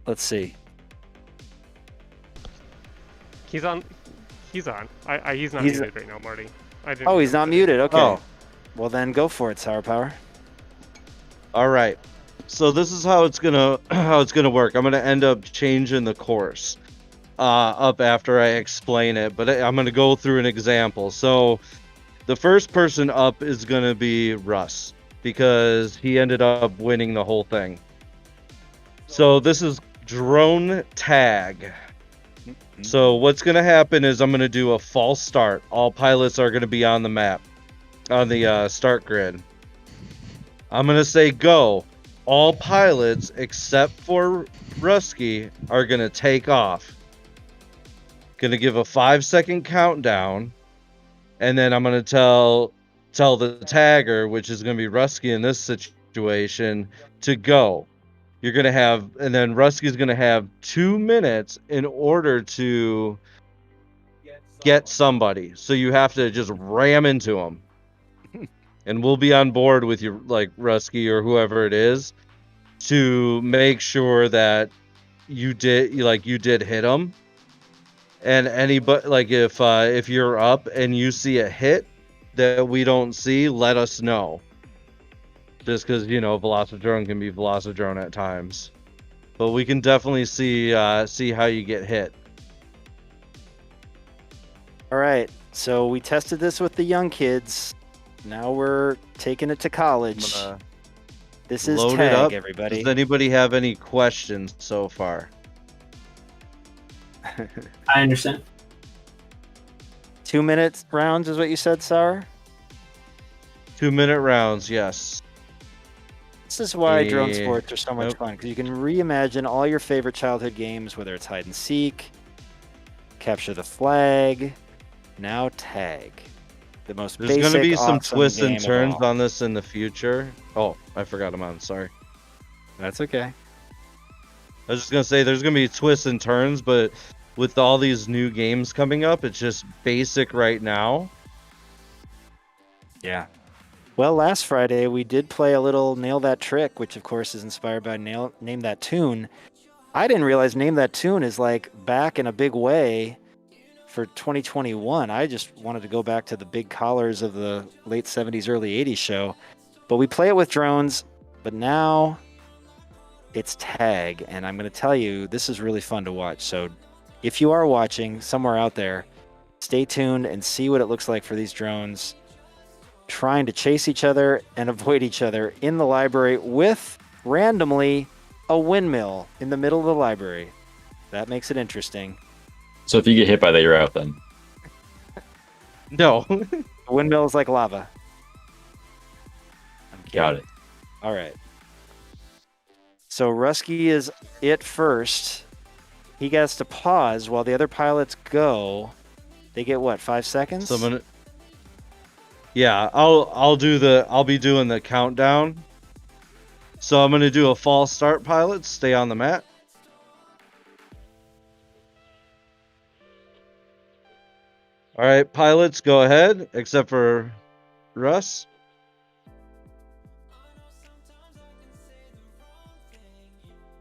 Let's see. He's on. He's on. He's not He's- muted right now, Marty. I didn't Oh, he's not muted. Okay. Oh. Well, then go for it, Sour Power. All right. So this is how it's gonna work. I'm gonna end up changing the course up after I explain it, but I'm gonna go through an example. So the first person up is gonna be Russ because he ended up winning the whole thing. So this is drone tag. So what's gonna happen is I'm gonna do a false start. All pilots are gonna be on the map, on the start grid. I'm gonna say go. All pilots except for Rusky are gonna take off. Gonna give a 5-second countdown, and then I'm gonna tell the tagger, which is gonna be Rusky in this situation, to go. You're gonna have, and then Rusky's gonna have 2 minutes in order to get somebody. So you have to just ram into them, and we'll be on board with you, like Rusky or whoever it is, to make sure that you did hit them. And anybody, like if you're up and you see a hit that we don't see, let us know. Just because, you know, Velocidrone can be Velocidrone at times, but we can definitely see how you get hit. All right, so we tested this with the young kids. Now we're taking it to college. This is load tag, it up. everybody. Does anybody have any questions so far? I understand. 2 minute rounds is what you said, Sour? 2-minute rounds, yes. This is why drone sports are so much fun, because you can reimagine all your favorite childhood games, whether it's hide and seek, capture the flag, now tag. The most There's going to be some awesome twists and game of turns all. on this in the future. Oh, I forgot I'm on, sorry. That's okay. I was just going to say there's going to be twists and turns, but with all these new games coming up, it's just basic right now. Yeah. Well, last Friday we did play a little Nail That Trick, which of course is inspired by Name That Tune. I didn't realize Name That Tune is like back in a big way for 2021. I just wanted to go back to the big collars of the late 70s, early 80s show. But we play it with drones, but now it's tag, and I'm going to tell you, this is really fun to watch. So if you are watching somewhere out there, stay tuned and see what it looks like for these drones trying to chase each other and avoid each other in the library with, randomly, a windmill in the middle of the library. That makes it interesting. So if you get hit by that, you're out then. No. The windmill is like lava. Got it. All right. So Rusky is it first. He gets to pause while the other pilots go. They get what, 5 seconds? So I'm gonna... Yeah, I'll be doing the countdown. So I'm gonna do a false start, pilots. Stay on the mat. All right, pilots, go ahead, except for Russ.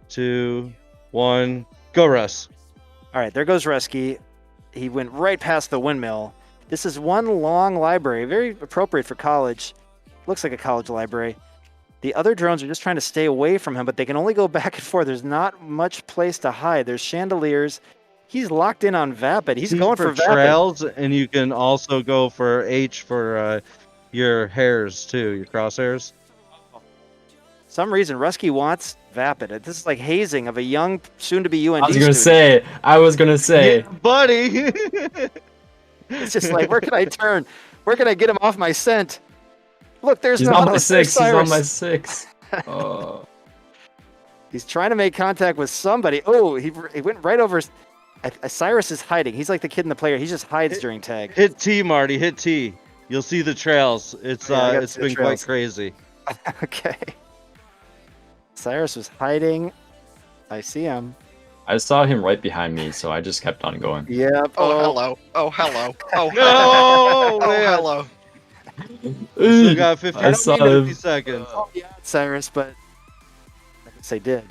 Two, one, go, Russ. All right, there goes Rusky. He went right past the windmill. This is one long library, very appropriate for college. Looks like a college library. The other drones are just trying to stay away from him, but they can only go back and forth. There's not much place to hide. There's chandeliers. He's locked in on Vapid. He's going for Vapid. Trails, and you can also go for H for your hairs too, your crosshairs. Some reason Rusky wants Vapid. This is like hazing of a young, soon-to-be UND I was gonna student. say, Yeah, buddy. It's just like, where can I turn? Where can I get him off my scent? Look, there's he's no on my 6. He's on my 6. Oh. He's trying to make contact with somebody. Oh, he went right over. Cyrus is hiding. He's like the kid in the player. He just hides during tag. Hit T, Marty. Hit T. You'll see the trails. It's it's been quite crazy. Okay. Cyrus was hiding. I see him. I saw him right behind me, so I just kept on going. Yep. Oh, hello. Oh, hello. Oh, No, oh, man. hello. We still got 50 him. seconds. Oh, yeah, Cyrus, but I guess they did.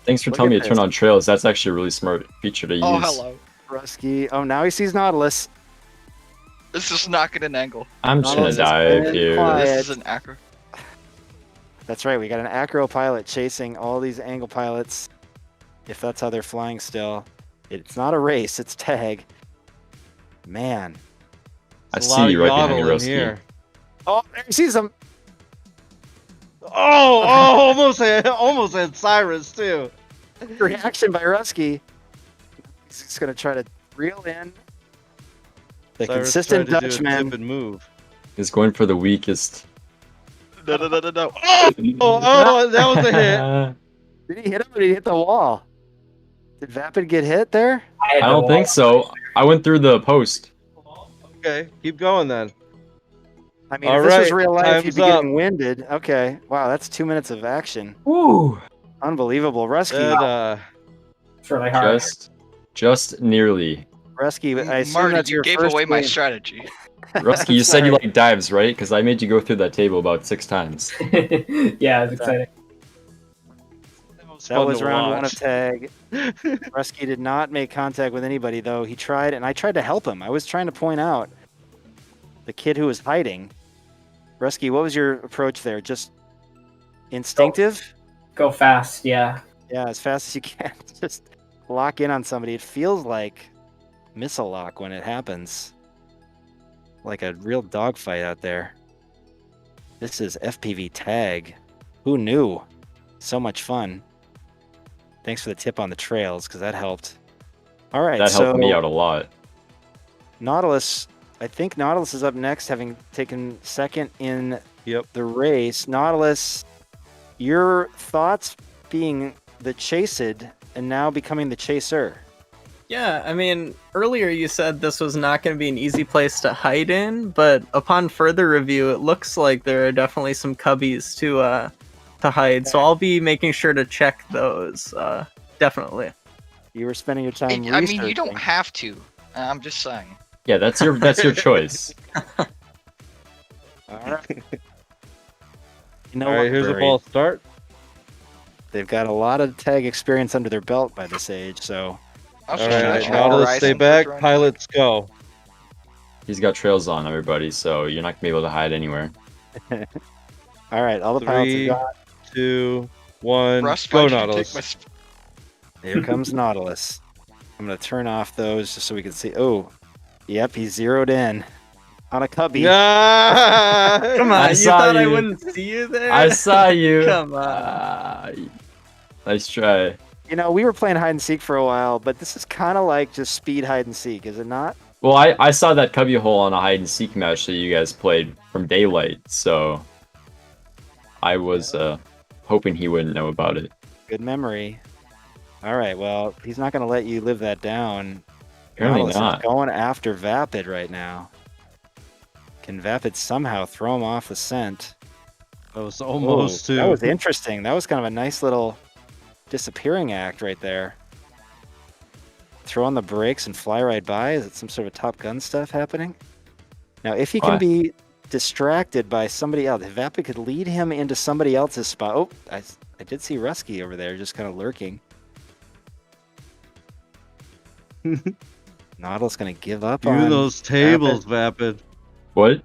Thanks for Look telling me at to turn this. on trails. That's actually a really smart feature to use. Oh, hello. Rusky. Oh, now he sees Nautilus. This is not getting an angle. I'm just gonna Nautilus is dive very here. quiet. This is an acro. That's right. We got an acro pilot chasing all these angle pilots. If that's how they're flying still. It's not a race. It's tag. Man. I There's a see lot you of right behind you, yodel in Rusky. here. Oh, there he sees him. Oh, almost had Cyrus too. Reaction by Rusky. He's just going to try to reel in the Cyrus consistent tried to do a Dutchman. dip and move. He's going for the weakest. No. Oh, that was a hit. Did he hit him or did he hit the wall? Did Vapid get hit there? I don't think so. I went through the post. Okay, keep going then. I mean, if this was real life, you'd be getting winded. Okay. Wow, that's 2 minutes of action. Woo! Unbelievable. Rusky. It's really hard. Just nearly. Rusky, I assume Marty, that's you your gave first away my game. strategy. Rusky, you said you like dives, right? Because I made you go through that table about 6 times. Yeah, it's exciting. That was round 1 of tag. Rusky did not make contact with anybody, though. He tried, and I tried to help him. I was trying to point out the kid who was hiding. Rusky, what was your approach there? Just instinctive? Go fast, yeah. Yeah, as fast as you can. Just lock in on somebody. It feels like missile lock when it happens. Like a real dogfight out there. This is FPV tag. Who knew? So much fun. Thanks for the tip on the trails, because that helped. All right, that helped me out a lot. Nautilus, I think Nautilus is up next, having taken second in the race. Nautilus, your thoughts being the chased and now becoming the chaser. Yeah, I mean, earlier you said this was not going to be an easy place to hide in, but upon further review, it looks like there are definitely some cubbies to hide. So I'll be making sure to check those. Definitely. You were spending your time researching. I mean, you don't have to. I'm just saying. Yeah, that's your choice. All right. You know All right, here's a ball start. They've got a lot of tag experience under their belt by this age, so. All right, Nautilus, stay back. Pilots, go. He's got trails on, everybody, so you're not going to be able to hide anywhere. All right, all the pilots have got. 2, 1, Russ, go Nautilus. Here comes Nautilus. I'm going to turn off those just so we can see. Oh, yep, he's zeroed in on a cubby. Come on, you thought I wouldn't see you there? I saw you. Come on. Nice try. You know, we were playing hide and seek for a while, but this is kind of like just speed hide and seek, is it not? Well, I saw that cubby hole on a hide and seek match that you guys played from daylight, so I was hoping he wouldn't know about it. Good memory. All right, well, he's not going to let you live that down. Apparently Nautilus not. is going after Vapid right now. Can Vapid somehow throw him off the scent? That was almost too. That was interesting. That was kind of a nice little disappearing act right there. Throw on the brakes and fly right by. Is it some sort of Top Gun stuff happening? Now, if he can be distracted by somebody else, if Vapid could lead him into somebody else's spot. Oh, I did see Rusky over there just kind of lurking. Nautilus going to give up on those tables, Vapid. What?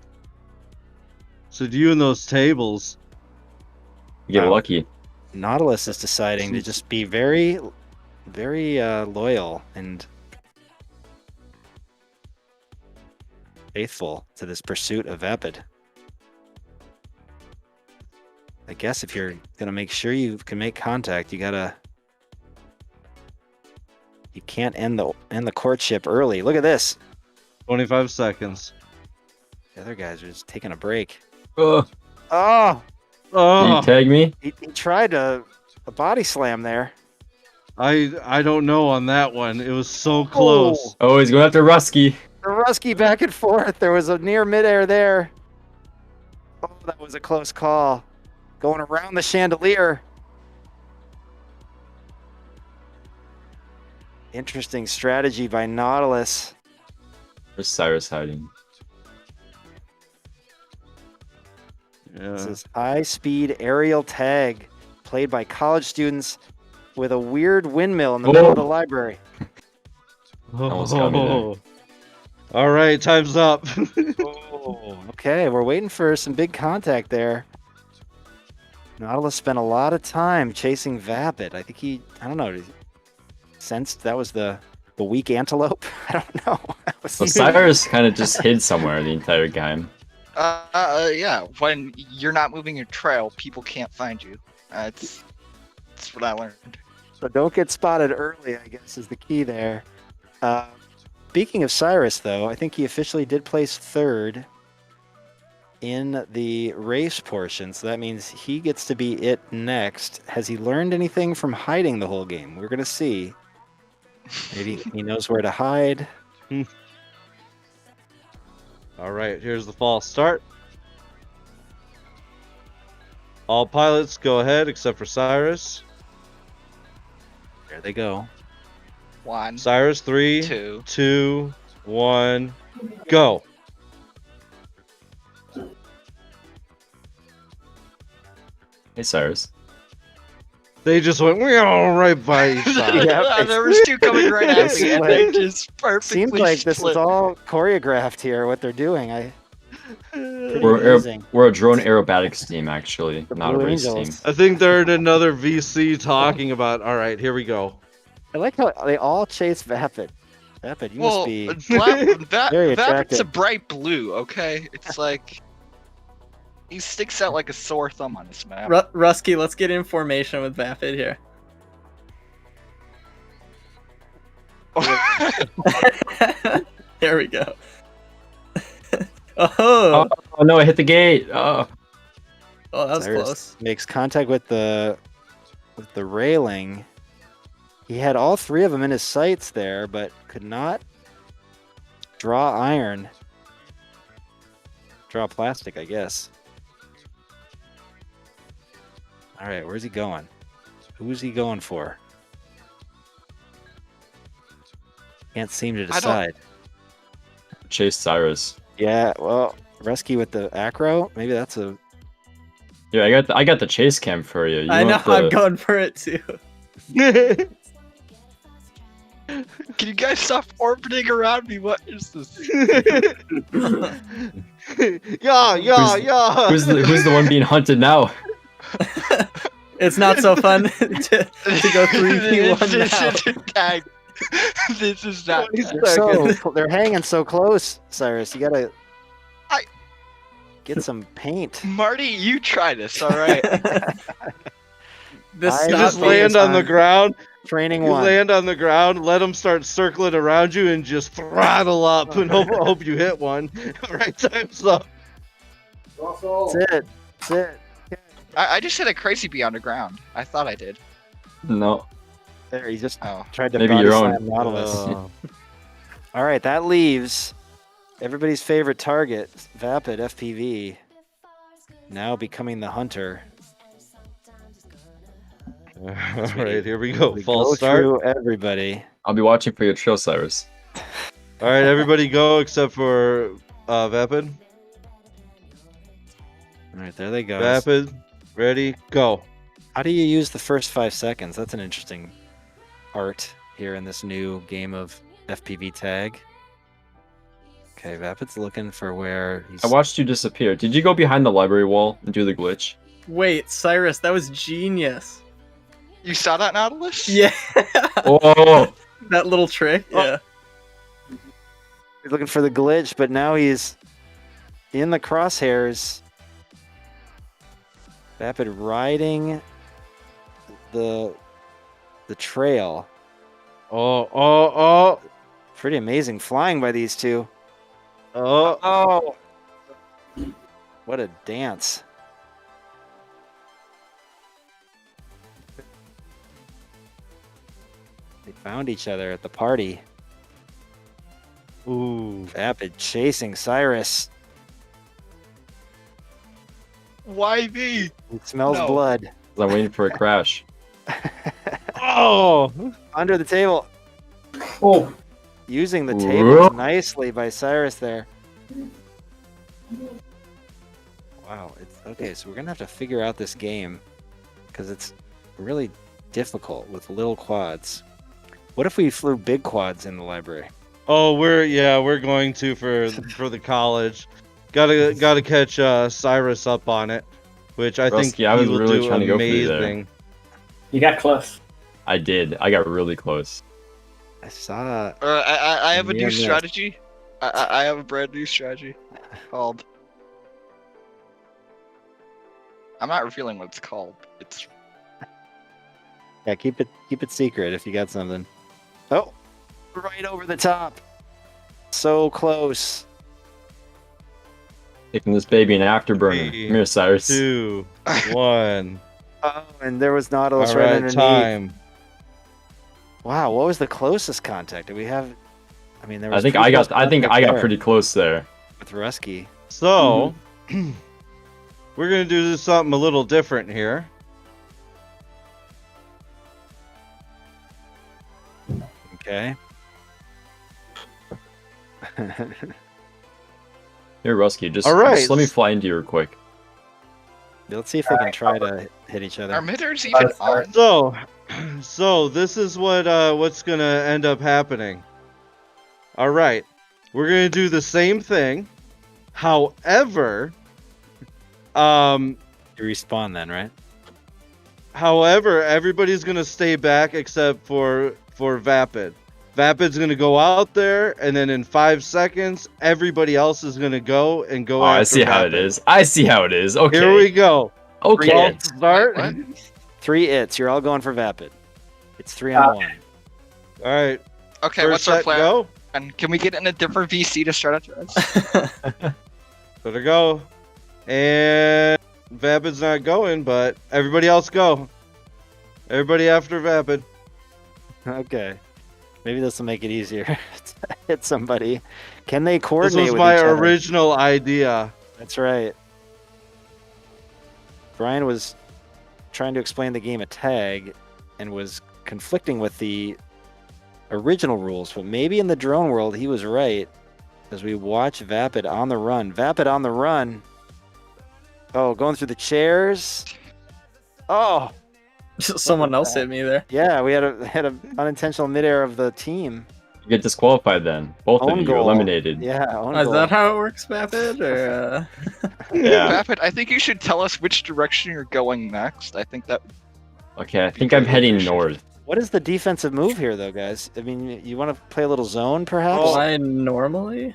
So you and those tables. You get lucky. Nautilus is deciding to just be very, very loyal and faithful to this pursuit of Vapid. I guess if you're gonna make sure you can make contact, you can't end the courtship early. Look at this. 25 seconds. The other guys are just taking a break. Oh! Oh! Did you tag me? He tried a body slam there. I don't know on that one. It was so close. Oh, he's going after Rusky. The Rusky back and forth. There was a near midair there. Oh, that was a close call. Going around the chandelier. Interesting strategy by Nautilus. Where's Cyrus hiding? Yeah. This is high-speed aerial tag played by college students with a weird windmill in the middle of the library. Almost got me there. All right, time's up. Okay, we're waiting for some big contact there. Nautilus spent a lot of time chasing Vapid. I think I don't know, sensed that was the weak antelope. I don't know. Well, Cyrus kind of just hid somewhere the entire game. Yeah. When you're not moving your trail, people can't find you. That's what I learned. So don't get spotted early, I guess, is the key there. Speaking of Cyrus, though, I think he officially did place third in the race portion, so that means he gets to be it next. Has he learned anything from hiding the whole game? We're going to see. Maybe he knows where to hide. All right, here's the false start. All pilots go ahead except for Cyrus. There they go. 1, Cyrus, 3, 2. 2, 1, go. Hey, Cyrus. They just went right by each side. Yeah, There was 2 coming right at me, and they just perfectly Seems like this split. is all choreographed here. What they're doing, We're a drone aerobatics team, actually, The not a Blue race Angels. team. I think they're in another VC talking about, all right, here we go. I like how they all chase Vapid. Vapid, you must be very very Vapid's a attractive. bright blue, okay? It's like he sticks out like a sore thumb on this map. Rusky, let's get in formation with Vapid here. There we go. Oh no, I hit the gate. Oh, that was Cyrus close. makes contact with the railing. He had all 3 of them in his sights there, but could not draw iron. Draw plastic, I guess. All right, where's he going? Who's he going for? Can't seem to decide. Chase Cyrus. Yeah, well, Rescue with the acro. Maybe that's a. Yeah, I got the chase cam for you. I know, I'm going for it too. Can you guys stop orbiting around me? What is this? Yeah. Who's the one being hunted now? It's not so fun to go 3v1 now. Tag. This is not. They're hanging so close, Cyrus. You gotta get some paint. Marty, you try this, all right? This I You stop just being land on the fun. ground. Training You 1. land on the ground, let them start circling around you, and just throttle up and hope you hit one. Right time's up. That's it. That's it. I just hit a crazy bee on the ground. I thought I did. No. There, he just Oh. tried to Maybe body your own. slam Nautilus. Uh, All right, that leaves everybody's favorite target, Vapid FPV, now becoming the hunter. all right, here we go. We False go start. through everybody. I'll be watching for your trail, Cyrus. All right, everybody go except for Vapid. All right, there they go. Vapid, ready, go. How do you use the first 5 seconds? That's an interesting art here in this new game of FPV tag. Okay, Vapid's looking for where he's. I watched you disappear. Did you go behind the library wall and do the glitch? Wait, Cyrus, that was genius. You saw that, Nautilus? Yeah. Oh, That little trick. Yeah. He's looking for the glitch, but now he's in the crosshairs. Vapid riding the trail. Oh. Pretty amazing flying by these two. Oh. What a dance. They found each other at the party. Ooh. Vapid chasing Cyrus. Why me? He smells No. blood. I'm waiting for a crash. Oh. Under the table. Oh, Using the table nicely by Cyrus there. Wow. It's okay, so we're going to have to figure out this game because it's really difficult with little quads. What if we flew big quads in the library? Oh, we're going to for the college. Gotta catch Cyrus up on it, which I think Rusky, I was he will really do trying to go for you there. amazing. you got close. I did. I got really close. I saw. I have a Yeah, new missed. strategy. I have a brand new strategy called. I'm not revealing what it's called. It's Yeah, keep it secret if you got something. Oh, right over the top. So close. Taking this baby an afterburner. Three, Come here, Cyrus. 2, 1. Oh, and there was Nautilus All right right, underneath. time. Wow, what was the closest contact? Do we have I mean, there was I think I got pretty close there with Rusky. So, we're gonna do something a little different here. Okay. Here, Rusky, just, All right. just let me fly into you real quick. Let's see if they can try to hit each other. Are midders even on? So this is what's gonna end up happening. All right, we're gonna do the same thing. However, You respawn then, right? however, everybody's gonna stay back except for Vapid. Vapid's gonna go out there, and then in 5 seconds, everybody else is gonna go and go. Oh, after I see how Vapid. it is. I see how it is. Okay. Here we go. Okay. Well, start. What? 3 its. You're all going for Vapid. It's 3 on 1. All right. Okay, First what's our set, plan? go. And can we get in a different VC to start our turns? Better go. And Vapid's not going, but everybody else go. Everybody after Vapid. Okay. Maybe this will make it easier to hit somebody. Can they This coordinate was with my each other? original idea. That's right. Brian was trying to explain the game of tag and was conflicting with the original rules, but maybe in the drone world he was right as we watch Vapid on the run. Vapid on the run. Oh, going through the chairs. Oh, Someone else hit me there. yeah, we had a unintentional midair of the team. You get disqualified then. Both Own of you goal. eliminated. Yeah, own Is goal. that how it works, Vapid? Or, Yeah. Vapid, I think you should tell us which direction you're going next. I think that. Okay, I think I'm heading north. What is the defensive move here, though, guys? I mean, you want to play a little zone, perhaps? Why normally?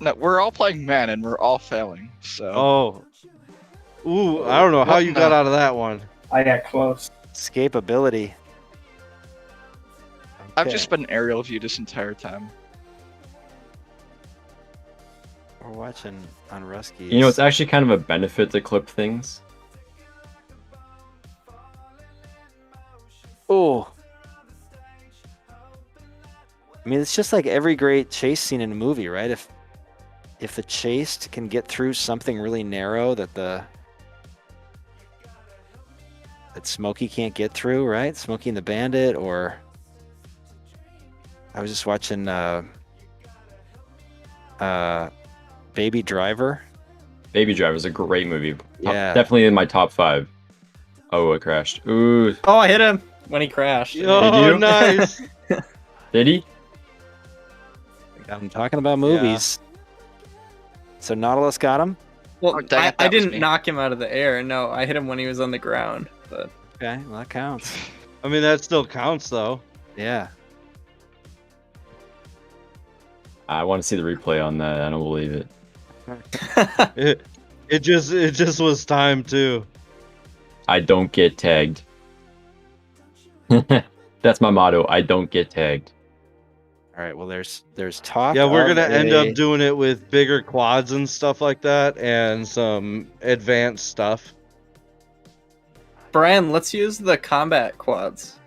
No, we're all playing man and we're all failing. So. Oh. Ooh, I don't know how What you the- got out of that one. I got close. Escapability. I've Okay. just been aerial view this entire time. We're watching on Rusky. You know, it's actually kind of a benefit to clip things. Oh. I mean, it's just like every great chase scene in a movie, right? If the chased can get through something really narrow that Smokey can't get through, right? Smokey and the Bandit, or I was just watching Baby Driver. Baby Driver is a great movie. Yeah. Definitely in my top 5. Oh, it crashed. Ooh. Oh, I hit him when he crashed. Oh, you? nice. Did he? I'm talking about movies. So Nautilus got him? Well, Oh, dang it, I that was didn't me. knock him out of the air. No, I hit him when he was on the ground. But Okay, well, that counts. I mean, that still counts, though. Yeah. I want to see the replay on that. I don't believe it. It just was time, too. I don't get tagged. That's my motto. I don't get tagged. All right, well, there's talk. Yeah, we're of going to end a- up doing it with bigger quads and stuff like that, and some advanced stuff. Brian, let's use the combat quads.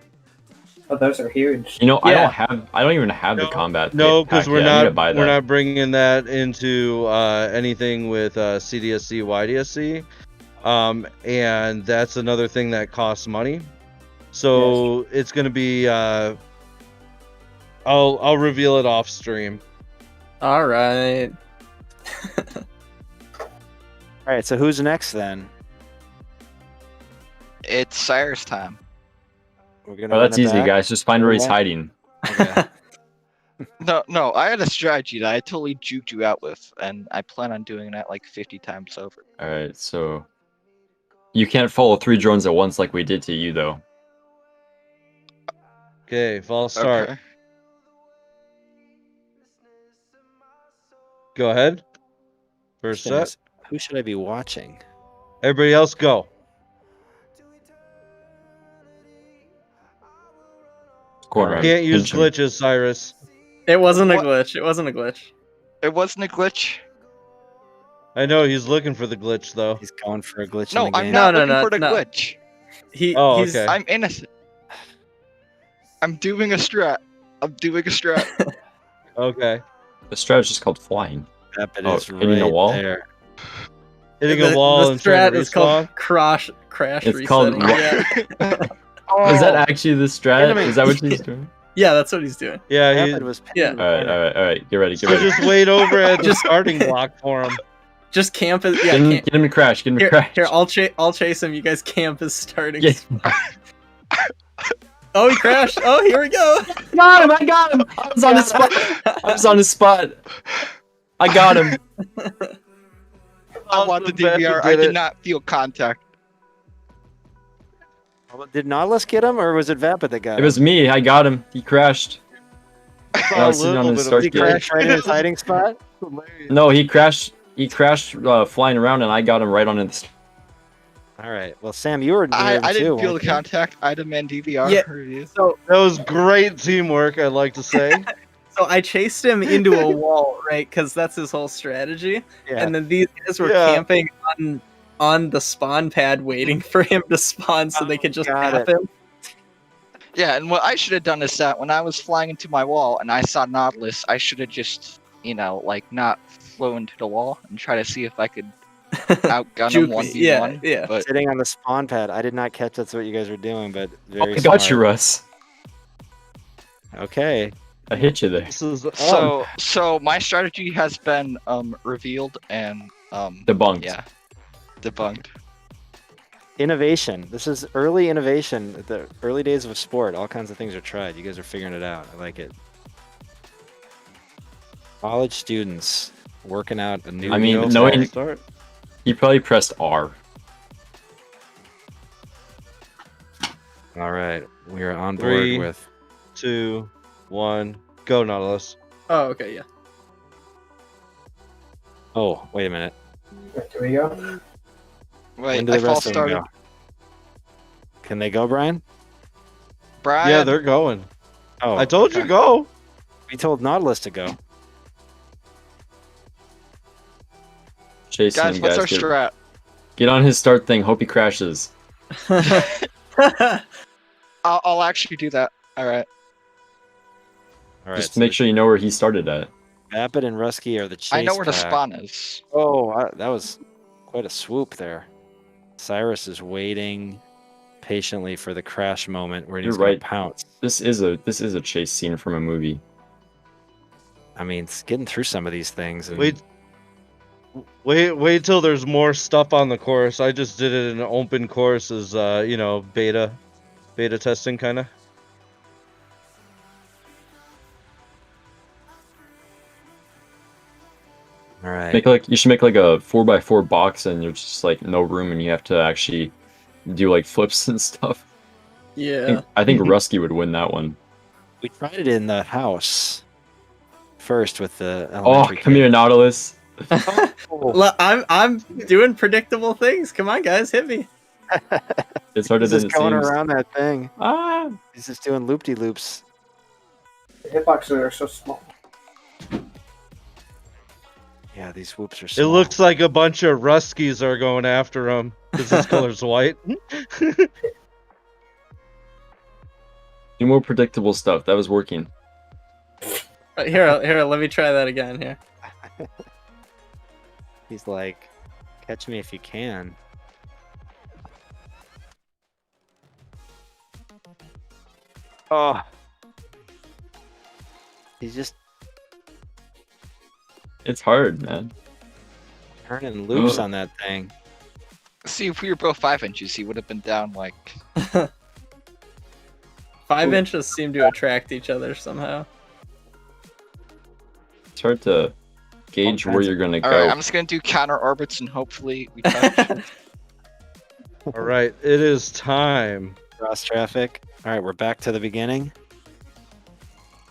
Oh, those are huge. You know, Yeah. I don't even have the No, combat. No, pack because we're yet. I need to not buy that. bringing that into anything with CDSC, YDSC, and that's another thing that costs money. So it's gonna be. I'll reveal it off stream. All right. All right, so who's next then? It's Sire's time. We're gonna Oh, that's run it easy, back? guys. Just find where he's Yeah. hiding. Okay. No, I had a strategy that I totally juked you out with, and I plan on doing that like 50 times over. All right, so you can't follow 3 drones at once like we did to you, though. Okay, false start. Okay. Go ahead. First set. Who should I be watching? Everybody else go. Corner. Can't use Pinch him. glitches, Cyrus. It wasn't a What? glitch. It wasn't a glitch. It wasn't a glitch. I know he's looking for the glitch though. He's going for a glitch No, in the I'm game. not No, looking no, for the no. glitch. Oh, He's okay. I'm innocent. I'm doing a strat I'm doing a strat. Okay. The strat is just called flying. Vapid Oh, is hitting a right wall? there. Hitting a wall the and trying strat to is called respawn. crash It's called resetting. Yeah. Is that actually the strat? Enemy. Is that what he's doing? Yeah, that's what he's doing. Yeah, Vapid he, was Yeah. pinned in the All right, corner. all right. Get ready. so just wait over at the Just- starting block for him. Just camp as Get him, camp. get him to crash. Get him to Here, crash. here, I'll chase him. You guys camp as starting. Yeah. Oh, he crashed. Oh, here we go. I got him. I was on his spot. I was on his spot. I got him. I want the Awesome, Vapid DVR. I did did it. not feel contact. Did Nautilus get him, or was it Vapid that got It him? was me. I got him. He crashed. I was sitting on his start Did he gate. crash right in his hiding spot? No, he crashed. He crashed flying around, and I got him right on the. All right. Well, Sam, you were near I him didn't too, feel the weren't you? contact. I demand DVR Yeah. review. So That was great teamwork, I'd like to say. I chased him into a wall, right? Because that's his whole strategy. Yeah. And then these guys were Yeah. camping on the spawn pad, waiting for him to spawn, so they could just Got tap it. him. Yeah, and what I should have done is that when I was flying into my wall and I saw Nautilus, I should have just, like not flown to the wall and try to see if I could outgun him Juke me. 1v1. Yeah. But Sitting on the spawn pad. I did not catch that's what you guys were doing, but very I got smart. you, Russ. Okay. I hit you there. This is so my strategy has been revealed and Debunked. yeah, debunked. Innovation. This is early innovation. The early days of sport. All kinds of things are tried. You guys are figuring it out. I like it. College students working out a new. I mean, no knowing- start. He probably pressed R. All right, we are on board 3, with. 2, 1, go Nautilus. Oh, okay, yeah. Oh, wait a minute. Here we go. Wait, When do I the false rest of them started. go? Can they go, Brian? Brian, Yeah, they're going. Oh, I told you okay. go. We told Nautilus to go. Chasing guys, him, what's guys. our strat? Get on his start thing. Hope he crashes. I'll actually do that. All right. All right. Just make sure you know where he started at. Vapid and Rusky are the chase I know where the pack. spawn is. Oh, that was quite a swoop there. Cyrus is waiting patiently for the crash moment where he's You're going right. to pounce. This is a chase scene from a movie. I mean, it's getting through some of these things. And Wait till there's more stuff on the course. I just did it in an open course as beta testing kind of. All right. You should make like a 4x4 box, and there's just like no room, and you have to actually do like flips and stuff. Yeah. I think Rusky would win that one. We tried it in the house first with the Oh, elementary come here, Nautilus. Look, I'm doing predictable things. Come on, guys, hit me. It's harder He's than just it going seems. around that thing. Ah, He's just doing loop-de-loops. The hitboxes are so small. Yeah, these whoops are It small. looks like a bunch of Ruskies are going after him because his color's white. do more predictable stuff. That was working. Here, let me try that again. Here. He's like, catch me if you can. Oh. He's just It's hard, man. turning loops Ugh. on that thing. See, if we were both 5 inches, he would have been down like. 5 inches seem to attract each other somehow. It's hard to gauge where you're gonna All right, go. I'm just gonna do counter orbits and hopefully we touch. All right, it is time. Cross traffic. All right, we're back to the beginning.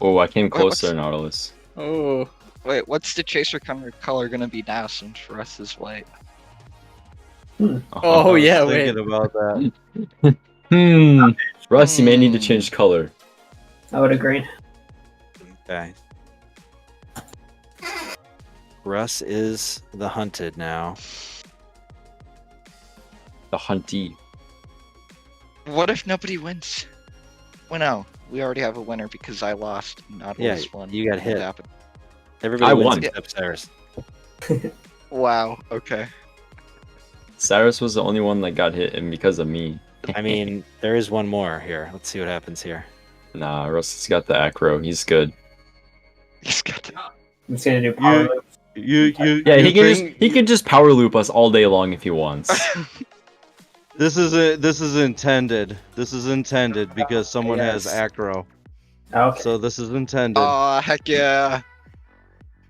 Oh, I came Wait, closer, what's- Nautilus. Oh, Wait, what's the chaser color gonna be now since Russ is white? oh I was yeah, wait. thinking about that. Russ, you may need to change color. I would agree. Okay. Russ is the hunted now. The huntee. What if nobody wins? Well, no. we already have a winner because I lost. Nautilus won. you got hit. Happened. Everybody I wins won. except Cyrus. Wow. Okay. Cyrus was the only one that got hit, and because of me. I mean, there is one more here. Let's see what happens here. Nah, Rusty's got the acro. He's good. He's got to... I'm just gonna do power loop. Yeah, he can just power loop us all day long if he wants. This is intended. This is intended because someone has acro. Okay. So this is intended. Oh, heck yeah.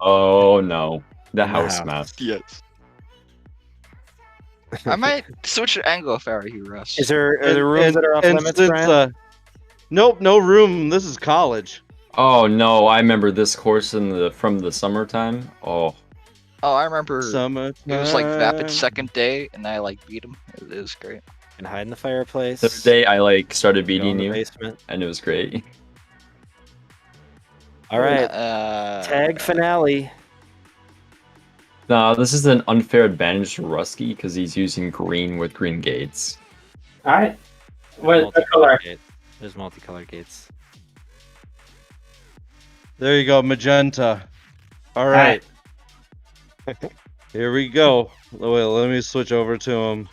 Oh no, the house map. Yes. I might switch the angle if I were you, Russ. Are there rooms that are off limits, Brian? Nope, no room. This is college. Oh no, I remember this course from the summertime. Oh, I remember. Summertime. It was like Vapid's second day, and I like beat him. It was great. And hide in the fireplace. the day I like started beating the you, basement. and it was great. All right. Tag finale. No, this is an unfair advantage to Rusky because he's using green with green gates. All right. What color? There's multicolored gates. There you go, magenta. All right. Here we go. Wait, let me switch over to him.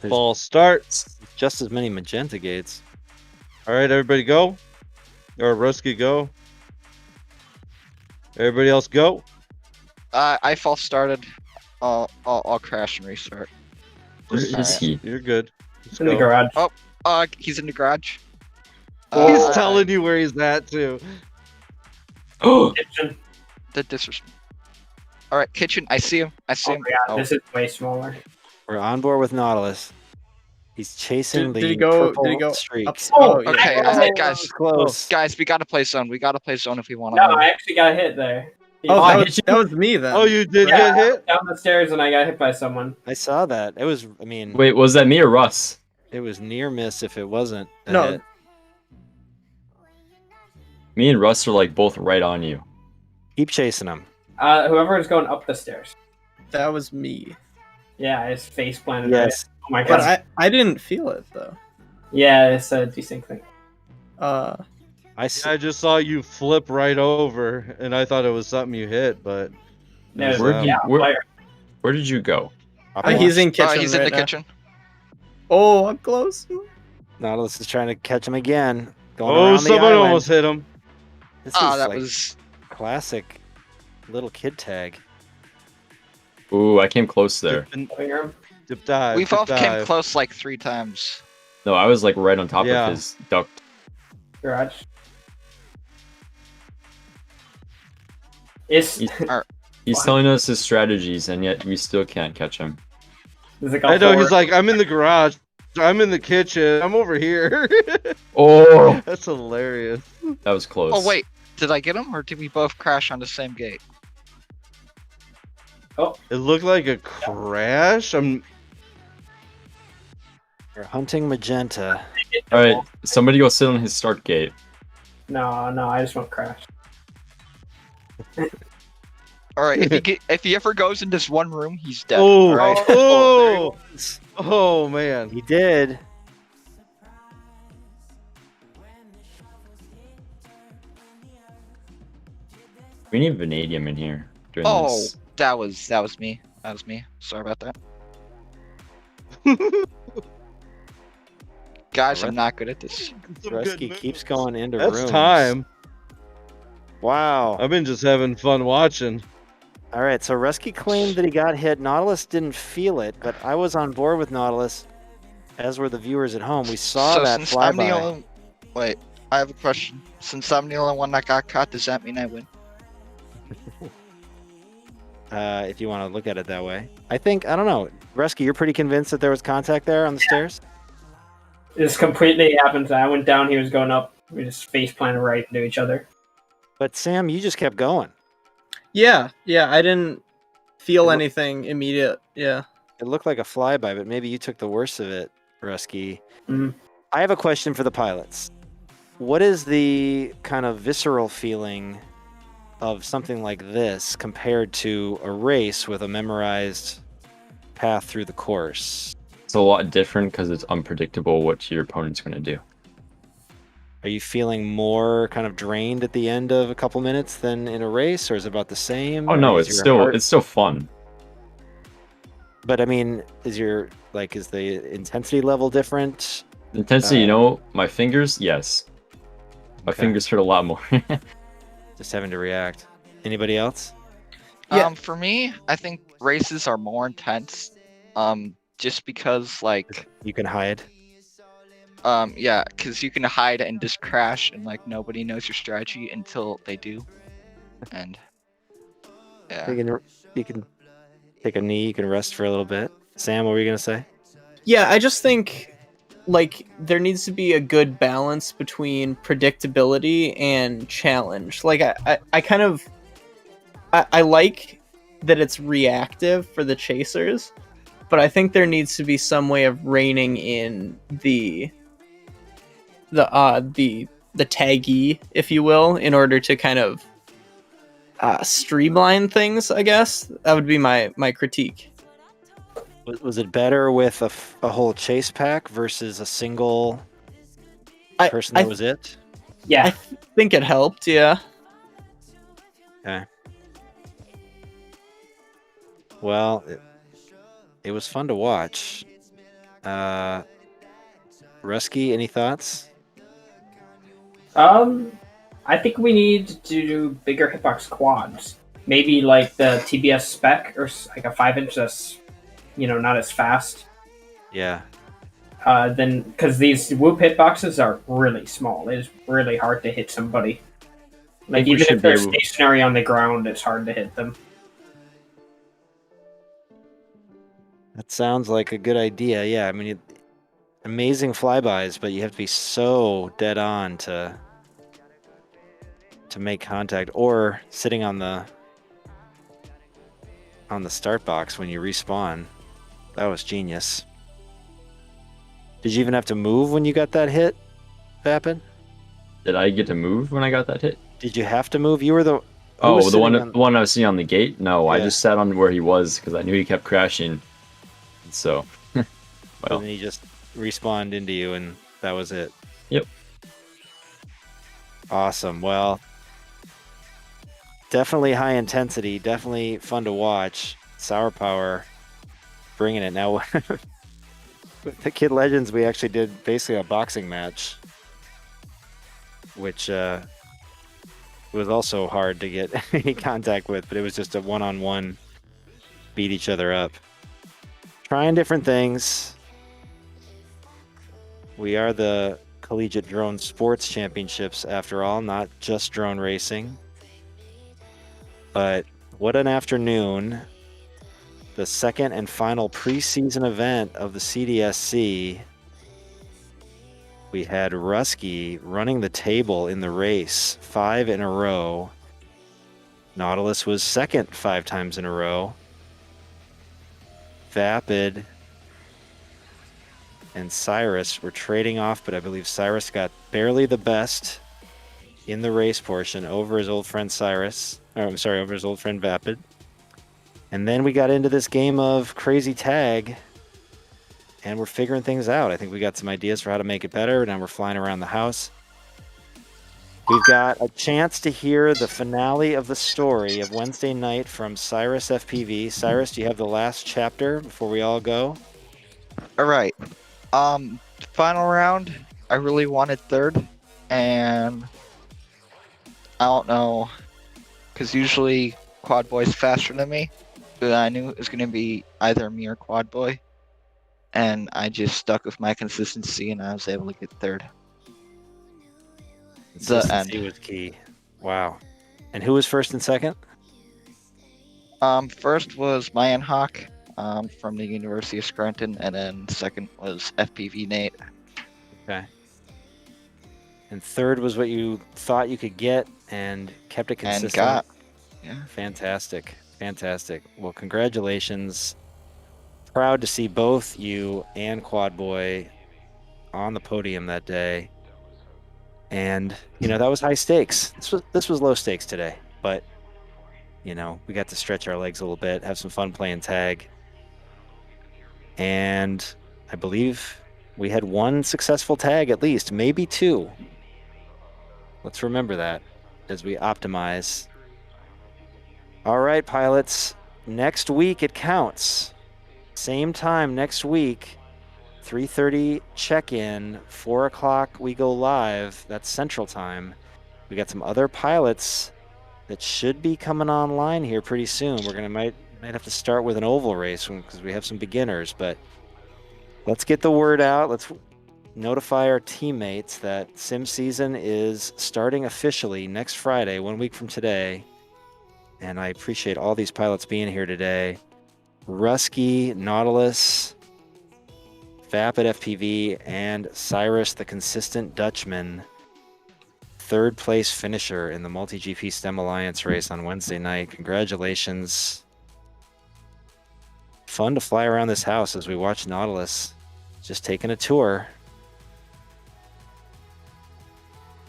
Ball starts. Just as many magenta gates. All right, everybody go. Or Rusky go. Everybody else go. I false started. I'll crash and restart. Where is he? You're good. Let's In the go. garage. He's in the garage. He's telling you where he's at too. Oh, Kitchen. The disrespect. All right, kitchen. I see him. I see Oh him. my god, this is way smaller. We're on board with Nautilus. He's chasing Did the he go? purple Did he go streak. up? Oh, yeah. Okay, guys. Close. Guys, we gotta play zone. We gotta play zone if we want No, to. I actually got hit there. Oh, I that hit you? was me then. Oh, you did Yeah. get hit? Down the stairs and I got hit by someone. I saw that. It was, I mean, wait, was that me or Russ? it was near miss if it wasn't. a No. hit. Me and Russ are like both right on you. Keep chasing him. Whoever is going up the stairs. That was me. Yeah, I just face planted. Yes. Right. Oh my god. But I didn't feel it though. Yeah, it's a decent thing. I see. I just saw you flip right over, and I thought it was something you hit, but No, was, Where did yeah, where, player. where did you go? He's in kitchen. He's in right the now. kitchen. Oh, I'm close. Nautilus is trying to catch him again. Going oh, around the someone island. almost hit him. This Oh, is that like was. classic little kid tag. Ooh, I came close there. Dip dive. We dip both came dive. close like 3 times. No, I was like right on top Yeah. of his duct. Garage. It's He's telling us his strategies, and yet we still can't catch him. there's like I know, he's four. like, I'm in the garage. I'm in the kitchen. I'm over here. Oh, That's hilarious. that was close. Oh wait, did I get him or did we both crash on the same gate? It looked like a crash. We're hunting magenta. All right, somebody go sit on his start gate. No, I just won't crash. All right, if he ever goes in this one room, he's dead. Oh, all right? oh, oh, man. He did. We need vanadium in here during Oh, this. that was me. That was me. Sorry about that. Guys, I'm not good at this. Some Rusky good keeps moves. going into That's rooms. time. Wow. I've been just having fun watching. All right, so Rusky claimed that he got hit. Nautilus didn't feel it, but I was on board with Nautilus, as were the viewers at home. We saw So that since I'm the flyby. only... Wait, I have a question. Since I'm the only one that got caught, does that mean I win? If you want to look at it that way. I don't know. Rusky, you're pretty convinced that there was contact there on the stairs? This completely happens. I went down, he was going up. We just face planted right into each other. But Sam, you just kept going. Yeah, I didn't feel anything immediate. Yeah. It looked like a flyby, but maybe you took the worst of it, Rusky. Mhm. I have a question for the pilots. What is the kind of visceral feeling of something like this compared to a race with a memorized path through the course? It's a lot different because it's unpredictable what your opponent's going to do. Are you feeling more kind of drained at the end of a couple minutes than in a race, or is it about the same? Oh no, it's still fun. But I mean, is the intensity level different? Intensity, my fingers, yes. My fingers hurt a lot more. Just having to react. Anybody else? Yeah. For me, I think races are more intense. Just because like you can hide. Yeah, because you can hide and just crash, and like nobody knows your strategy until they do. And yeah, you can take a knee. You can rest for a little bit. Sam, what were you gonna say? Yeah, I just think like there needs to be a good balance between predictability and challenge. Like I kind of I like that it's reactive for the chasers, but I think there needs to be some way of reining in the taggy, if you will, in order to kind of streamline things. I guess that would be my critique. Was it better with a whole chase pack versus a single person that was it? Yeah, I think it helped. Yeah. Okay. Well, it was fun to watch. Rusky, any thoughts? I think we need to do bigger hitbox quads. Maybe like the TBS spec, or like a 5-inch that's, not as fast. Yeah. Then, because these Whoop hitboxes are really small. It is really hard to hit somebody. Like, even if they're stationary on the ground, it's hard to hit them. That sounds like a good idea. Yeah, I mean, amazing flybys, but you have to be so dead on to make contact, or sitting on the start box when you respawn. That was genius. Did you even have to move when you got that hit, Vapid? Did I get to move when I got that hit? Did you have to move? You were the the one I was seeing on the gate? No, yeah. I just sat on where he was because I knew he kept crashing. So, well. And then he just respawned into you, and that was it. Yep. Awesome. Well, definitely high intensity. Definitely fun to watch. Sour Power bringing it. Now, with the Kid Legends, we actually did basically a boxing match, which was also hard to get any contact with, but it was just a one-on-one, beat each other up. Trying different things. We are the Collegiate Drone Sports Championships, after all, not just drone racing. But what an afternoon. The second and final preseason event of the CDSC. We had Rusky running the table in the race 5 in a row. Nautilus was second 5 times in a row. Vapid and Cyrus were trading off, but I believe Cyrus got barely the best in the race portion over his old friend Cyrus. Over his old friend Vapid. And then we got into this game of crazy tag, and we're figuring things out. I think we got some ideas for how to make it better. Now we're flying around the house. We've got a chance to hear the finale of the story of Wednesday night from Cyrus FPV. Cyrus, do you have the last chapter before we all go? All right. Final round, I really wanted third, and I don't know, because usually Quad Boy's faster than me, but I knew it was going to be either me or Quad Boy, and I just stuck with my consistency, and I was able to get third. Consistency was key. Wow. And who was first and second? First was Mayan Hawk from the University of Scranton, and then second was FPV Nate. Okay. And third was what you thought you could get and kept it consistent. And got. Yeah. Fantastic. Fantastic. Well, congratulations. Proud to see both you and Quad Boy on the podium that day. And, that was high stakes. This was low stakes today, but, we got to stretch our legs a little bit, have some fun playing tag. And I believe we had one successful tag at least, maybe two. Let's remember that as we optimize. All right, pilots. Next week it counts. Same time next week. 3:30 check-in, 4 o'clock we go live. That's Central Time. We got some other pilots that should be coming online here pretty soon. We're gonna might have to start with an oval race because we have some beginners, but let's get the word out. Let's notify our teammates that sim season is starting officially next Friday, 1 week from today. And I appreciate all these pilots being here today. Rusky, Nautilus, Vapid FPV, and Cyrus, the consistent Dutchman. Third place finisher in the Multi-GP STEM Alliance race on Wednesday night. Congratulations. Fun to fly around this house as we watch Nautilus just taking a tour.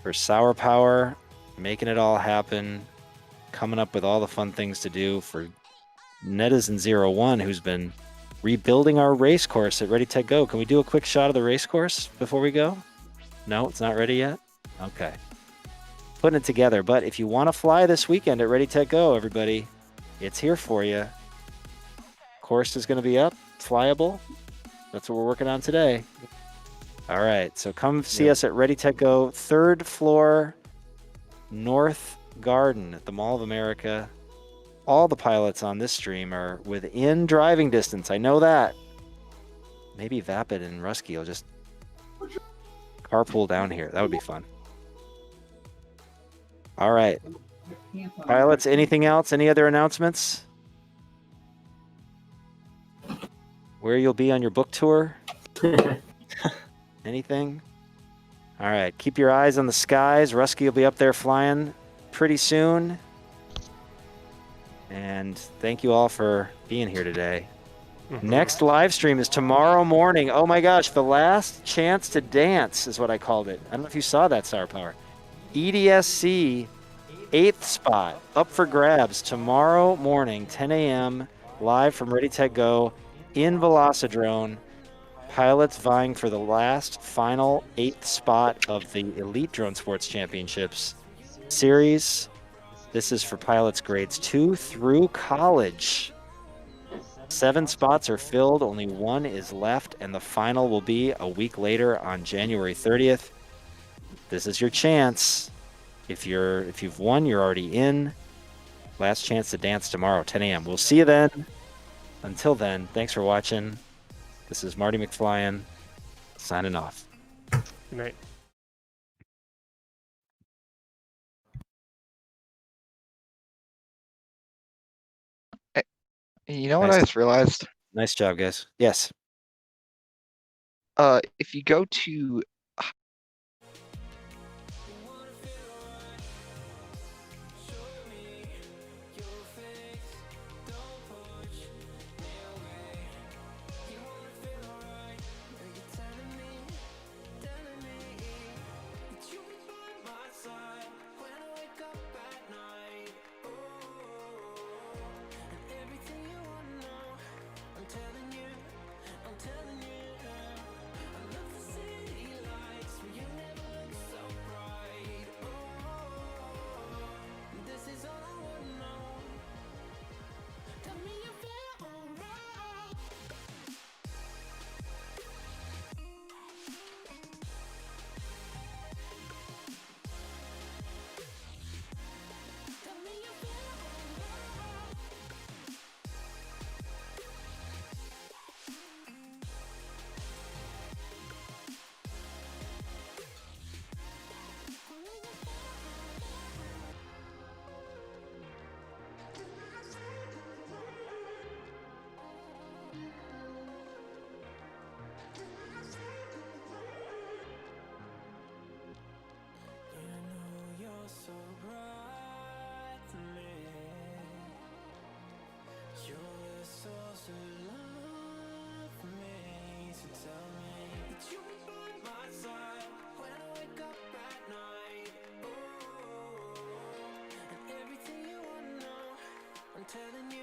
For Sour Power, making it all happen, coming up with all the fun things to do. For Netizen01, who's been rebuilding our race course at Ready Tech Go. Can we do a quick shot of the race course before we go? No, it's not ready yet? Okay. Putting it together. But if you want to fly this weekend at Ready Tech Go, everybody, it's here for you. Course is going to be up, flyable. That's what we're working on today. All right, so come see us at Ready Tech Go, 3rd floor, North Garden at the Mall of America. All the pilots on this stream are within driving distance. I know that. Maybe Vapid and Rusky will just carpool down here. That would be fun. All right. Pilots, anything else? Any other announcements? Where you'll be on your book tour? Anything? All right. Keep your eyes on the skies. Rusky will be up there flying pretty soon. And thank you all for being here today. Next live stream is tomorrow morning. Oh my gosh, the last chance to dance is what I called it. I don't know if you saw that, Sour Power. EDSC 8th spot up for grabs tomorrow morning, 10 a.m. live from Ready Tech Go in Velocidrone. Pilots vying for the last final 8th spot of the Elite Drone Sports Championships series. This is for pilots grades 2 through college. 7 spots are filled, only 1 is left, and the final will be a week later on January 30th. This is your chance. If you've won, you're already in. Last chance to dance tomorrow, 10 a.m. We'll see you then. Until then, thanks for watching. This is Marty McFlyin, signing off. Good night. You know what I just realized? Nice job, guys. Yes. If you go to telling you